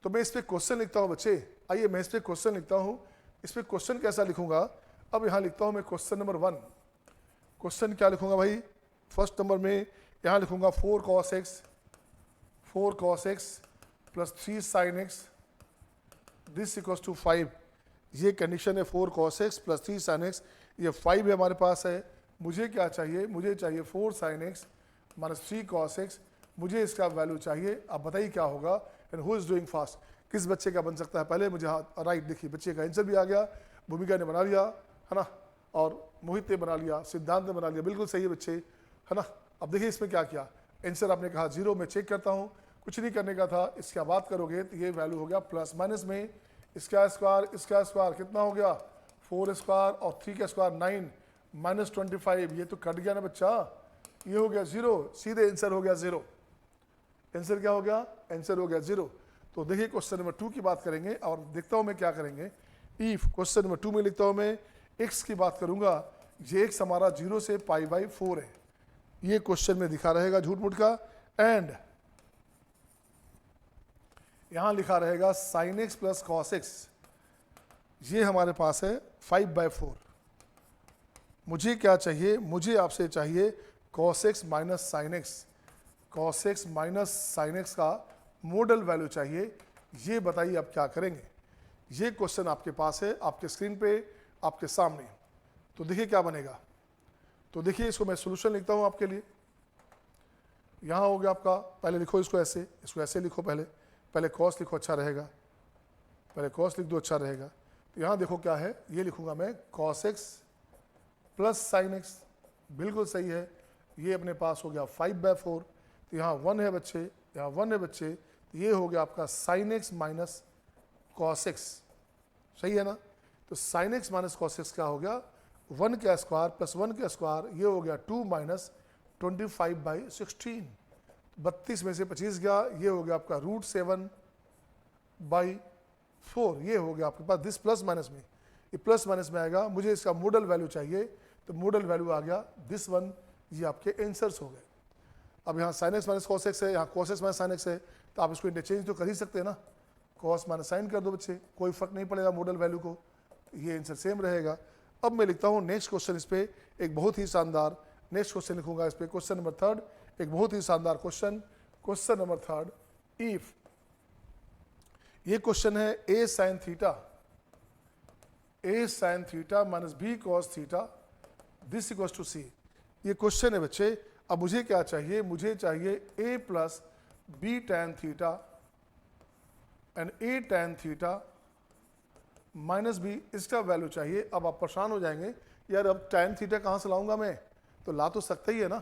तो मैं इस पर क्वेश्चन लिखता हूँ बच्चे, आइए मैं इस पर क्वेश्चन लिखता हूँ। इस पर क्वेश्चन कैसा लिखूंगा, अब यहाँ लिखता हूँ मैं क्वेश्चन नंबर 1। क्वेश्चन क्या लिखूंगा भाई, फर्स्ट नंबर में यहाँ लिखूंगा 4 cos x plus 3 sin x this equals to 5। ये कंडीशन है 4 cos x plus 3 sin x, ये 5 है हमारे पास है। मुझे क्या चाहिए, मुझे चाहिए 4 sin x minus 3 cos x, मुझे इसका वैल्यू चाहिए। अब बताइए क्या होगा, and who is doing fast, किस बच्चे का बन सकता है पहले मुझे हाथ राइट। देखिए बच्चे का आंसर भी आ गया, भूमिका ने बना लिया है ना, और मोहित ने बना लिया, सिद्धांत ने बना लिया, बिल्कुल सही है बच्चे, है ना। अब देखिए इसमें क्या किया, आंसर आपने कहा 0, मैं चेक करता हूँ, कुछ नहीं करने का था। इसका बात करोगे तो ये वैल्यू हो गया प्लस माइनस में इसका स्क्वायर कितना हो गया 4 स्क्वायर और 3 का स्क्वायर 9 माइनस 25, ये तो कट गया ना बच्चा, ये हो गया 0, सीधे आंसर हो गया 0। आंसर क्या हो गया, आंसर हो गया 0। तो देखिए क्वेश्चन नंबर 2 की बात करेंगे और देखता हूं मैं क्या करेंगे। इफ क्वेश्चन नंबर 2 में लिखता हूं मैं x की बात करूंगा, ये x हमारा 0 से π/4 है, ये क्वेश्चन में दिखा रहेगा झूठ मूठ का। एंड यहां लिखा रहेगा sin x plus cos x, ये हमारे पास है 5/4। मुझे क्या चाहिए, मुझे आपसे चाहिए cos x minus sin x, cos x minus sin x का मॉडल वैल्यू चाहिए। ये बताइए आप क्या करेंगे। ये क्वेश्चन आपके पास है, आपके स्क्रीन पे, आपके सामने। तो देखिए क्या बनेगा। तो देखिए इसको मैं सोल्यूशन लिखता हूं आपके लिए। यहाँ हो गया आपका, पहले लिखो इसको ऐसे लिखो, पहले cos लिखो, अच्छा रहेगा, पहले cos लिख दो, अच्छा रहेगा। तो यहाँ देखो क्या है, ये लिखूंगा मैं cos x plus sin x, बिल्कुल सही है। ये अपने पास हो गया 5/4। तो यहाँ 1 है बच्चे, यहाँ 1 है बच्चे, तो ये हो गया आपका sin x minus cos x, सही है ना। तो sin x minus cos x क्या हो गया, 1 का स्क्वायर प्लस 1 का स्क्वायर, ये हो गया 2 माइनस 25/16, 32 में से 25 गया, ये हो गया आपका √7/4। ये हो गया आपके पास, दिस प्लस माइनस में, ये प्लस माइनस में आएगा। मुझे इसका मॉडल वैल्यू चाहिए, तो मॉडल वैल्यू आ गया दिस वन। ये आपके आंसर्स हो गए। अब यहाँ sin x minus cos x है, यहाँ cos x minus sin x है, तो आप इसको इंटरचेंज तो कर ही सकते हैं ना, cos माइनस sin कर दो बच्चे, कोई फर्क नहीं पड़ेगा मॉडल वैल्यू को, ये आंसर सेम रहेगा। अब मैं लिखता हूँ नेक्स्ट क्वेश्चन, इस पे एक बहुत ही शानदार नेक्स्ट क्वेश्चन लिखूंगा इस पे, क्वेश्चन नंबर 3, एक बहुत ही शानदार क्वेश्चन, क्वेश्चन नंबर 3। इफ ये क्वेश्चन है a sin theta minus b cos theta this equals to c, ये क्वेश्चन है बच्चे। अब मुझे क्या चाहिए, मुझे चाहिए a plus b tan theta and a tan theta minus b, इसका वैल्यू चाहिए। अब आप परेशान हो जाएंगे, यार अब tan थीटा कहाँ से लाऊंगा मैं, तो ला तो सकता ही है ना,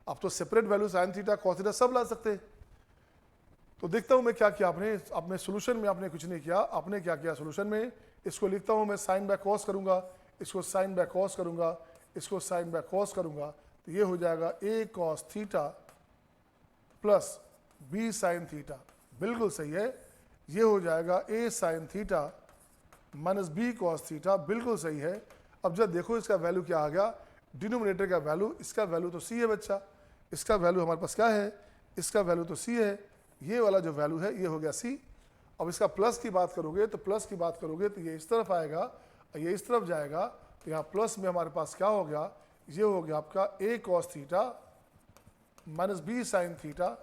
आप तो separate value sin theta cos theta सब ला सकते हैं। तो देखता हूं मैं क्या किया आपने, अपने सोल्यूशन में आपने कुछ नहीं किया। आपने क्या किया सोल्यूशन में, इसको लिखता हूं मैं sin बाय cos करूंगा, इसको sin बाय cos करूंगा, इसको sin बाय cos करूंगा, तो ये हो जाएगा a cos theta plus b sin theta, बिल्कुल सही है। ये हो जाएगा a sin theta minus b cos theta, बिल्कुल सही है। अब जब देखो इसका वैल्यू क्या आ गया, डिनोमिनेटर का वैल्यू, इसका वैल्यू तो c है बच्चा, इसका वैल्यू हमारे पास क्या है, इसका वैल्यू तो c है, ये वाला जो वैल्यू है ये हो गया c। अब इसका प्लस की बात करोगे, तो प्लस की बात करोगे तो ये इस तरफ आएगा, ये इस तरफ जाएगा, तो यहाँ प्लस में हमारे पास क्या हो गया, ये हो गया आपका a cos theta minus b sin theta,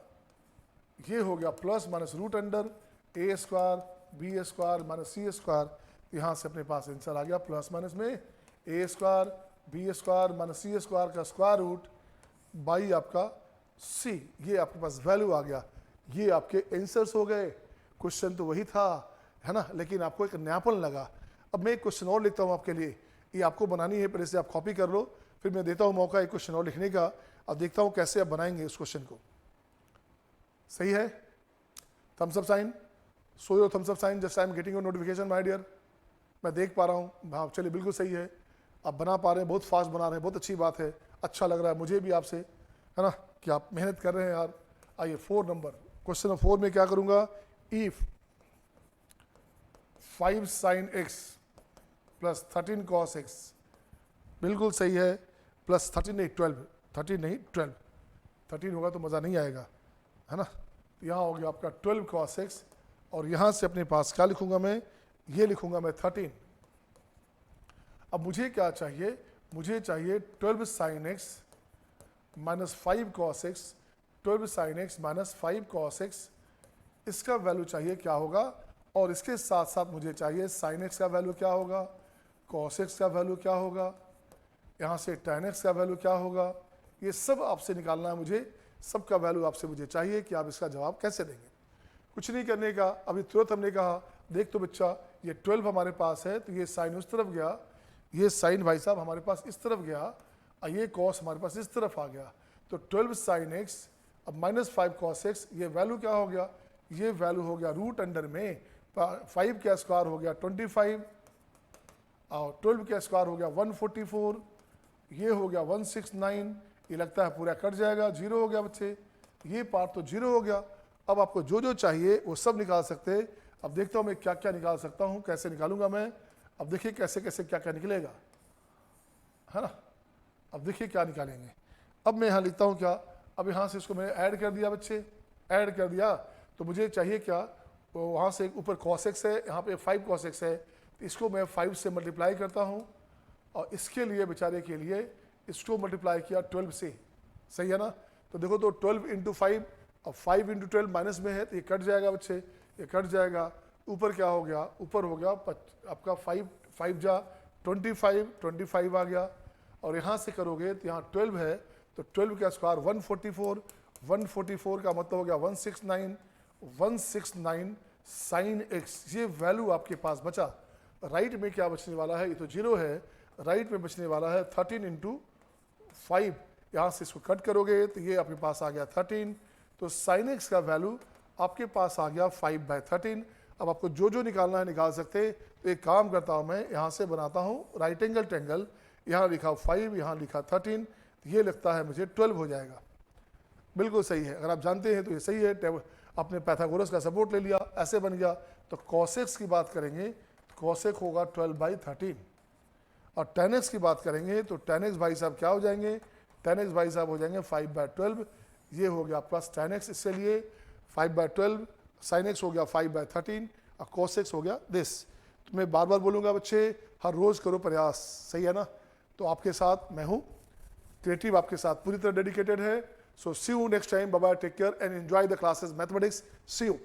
ये हो गया plus minus root under a square b square minus c square. यहाँ से अपने पास आंसर आ गया प्लस माइनस में a square b square minus c square का स्क्वायर रूट बाई आपका c, ये आपके पास वैल्यू आ गया। ये आपके आंसर्स हो गए। क्वेश्चन तो वही था, है ना, लेकिन आपको एक नयापन लगा। अब मैं एक क्वेश्चन और लिखता हूँ आपके लिए, ये आपको बनानी है, पहले से आप कॉपी कर लो, फिर मैं देता हूँ मौका एक क्वेश्चन और लिखने का। अब देखता हूँ कैसे आप बनाएंगे उस क्वेश्चन को। सही है, thumbs up sign, so your thumbs up sign just I am getting your notification my dear. मैं देख पा रहा हूँ, हाँ चलिए बिल्कुल सही है, आप बना पा रहे हैं, बहुत फास्ट बना रहे हैं, बहुत अच्छी बात है, अच्छा लग रहा है मुझे भी आपसे, है ना, कि आप मेहनत कर रहे हैं यार। आइए 4 नंबर, क्वेश्चन नंबर 4 में क्या करूंगा, if 5 sin x plus 13 cos x, बिल्कुल सही है, प्लस 13 नहीं 12, 13 नहीं 12, 13 होगा तो मज़ा नहीं आएगा, है ना। तो यहाँ हो गया आपका 12 cos x, और यहाँ से अपने पास क्या लिखूंगा मैं, ये लिखूंगा मैं 13। अब मुझे क्या चाहिए, मुझे चाहिए 12 sin x minus 5 cos x, 12 sin x minus 5 cos x, इसका वैल्यू चाहिए क्या होगा, और इसके साथ साथ मुझे चाहिए sin x का वैल्यू क्या होगा, cos x का वैल्यू क्या होगा, यहाँ से tan x का वैल्यू क्या होगा, ये सब आपसे निकालना है मुझे, सबका वैल्यू आपसे मुझे चाहिए कि आप इसका जवाब कैसे देंगे। कुछ नहीं करने का, अभी तुरंत हमने कहा देख तो बच्चा ये 12 हमारे पास है, तो ये साइन उस तरफ गया, ये साइन भाई साहब हमारे पास इस तरफ गया, और ये कॉस हमारे पास इस तरफ आ गया, तो 12 sin x अब माइनस 5 cos x, ये वैल्यू क्या हो गया, ये वैल्यू हो गया रूट अंडर में 5 का स्क्वायर हो गया 25, और 12 का स्क्वायर हो गया 144, ये हो गया 169, ये लगता है पूरा कट जाएगा, जीरो हो गया बच्चे, ये पार्ट तो जीरो हो गया, अब आपको जो जो चाहिए वो सब निकाल सकते हैं। अब देखता हूँ मैं क्या क्या निकाल सकता हूँ, कैसे निकालूंगा मैं। अब देखिए कैसे कैसे क्या क्या निकलेगा, है ना। अब देखिए क्या निकालेंगे। अब मैं यहाँ लिखता हूँ क्या, अब यहाँ से इसको मैंने ऐड कर दिया बच्चे, ऐड कर दिया। तो मुझे चाहिए क्या, वो वहाँ से ऊपर cos x है, यहाँ पे 5 cos x है, तो इसको मैं 5 से मल्टीप्लाई करता हूँ और इसके लिए बेचारे के लिए इसको मल्टीप्लाई किया 12 से, सही है ना। तो देखो तो 12 इंटू 5, अब 5 इंटू 12 माइनस में है तो ये कट जाएगा बच्चे, ये कट जाएगा। ऊपर क्या हो गया, ऊपर हो गया आपका 5 जा 25, 25 आ गया। और यहाँ से करोगे तो यहाँ 12 है, तो 12 का स्क्वायर 144, 144 का मतलब हो गया 169, 169 साइन एक्स। ये वैल्यू आपके पास बचा। राइट में क्या बचने वाला है, ये तो 0 है, राइट में बचने वाला है 13 इंटू 5। यहाँ से इसको कट करोगे तो ये आपके पास आ गया 13, तो साइन एक्स का वैल्यू आपके पास आ गया 5/13। अब आपको जो जो निकालना है निकाल सकते हैं। तो एक काम करता हूँ मैं, यहाँ से बनाता हूँ राइट एंगल ट्रायंगल, यहाँ लिखा 5, यहाँ लिखा 13, ये लगता है मुझे 12 हो जाएगा। बिल्कुल सही है, अगर आप जानते हैं तो ये सही है। आपने पैथागोरस का सपोर्ट ले लिया, ऐसे बन गया। तो cos x की बात करेंगे, cos x होगा 12/13। और tan x की बात करेंगे तो tan x भाई साहब क्या हो जाएंगे, tan x भाई साहब हो जाएंगे 5/12। ये हो गया आपका tan x, इससे लिए 5/12, sin x हो गया 5/13 और cos x हो गया दिस। तो मैं बार बार बोलूँगा बच्चे, हर रोज़ करो प्रयास, सही है ना। तो आपके साथ मैं हूँ, क्रिएटिव आपके साथ पूरी तरह डेडिकेटेड है। So see you next time, bye bye, take care and enjoy the classes mathematics. See you.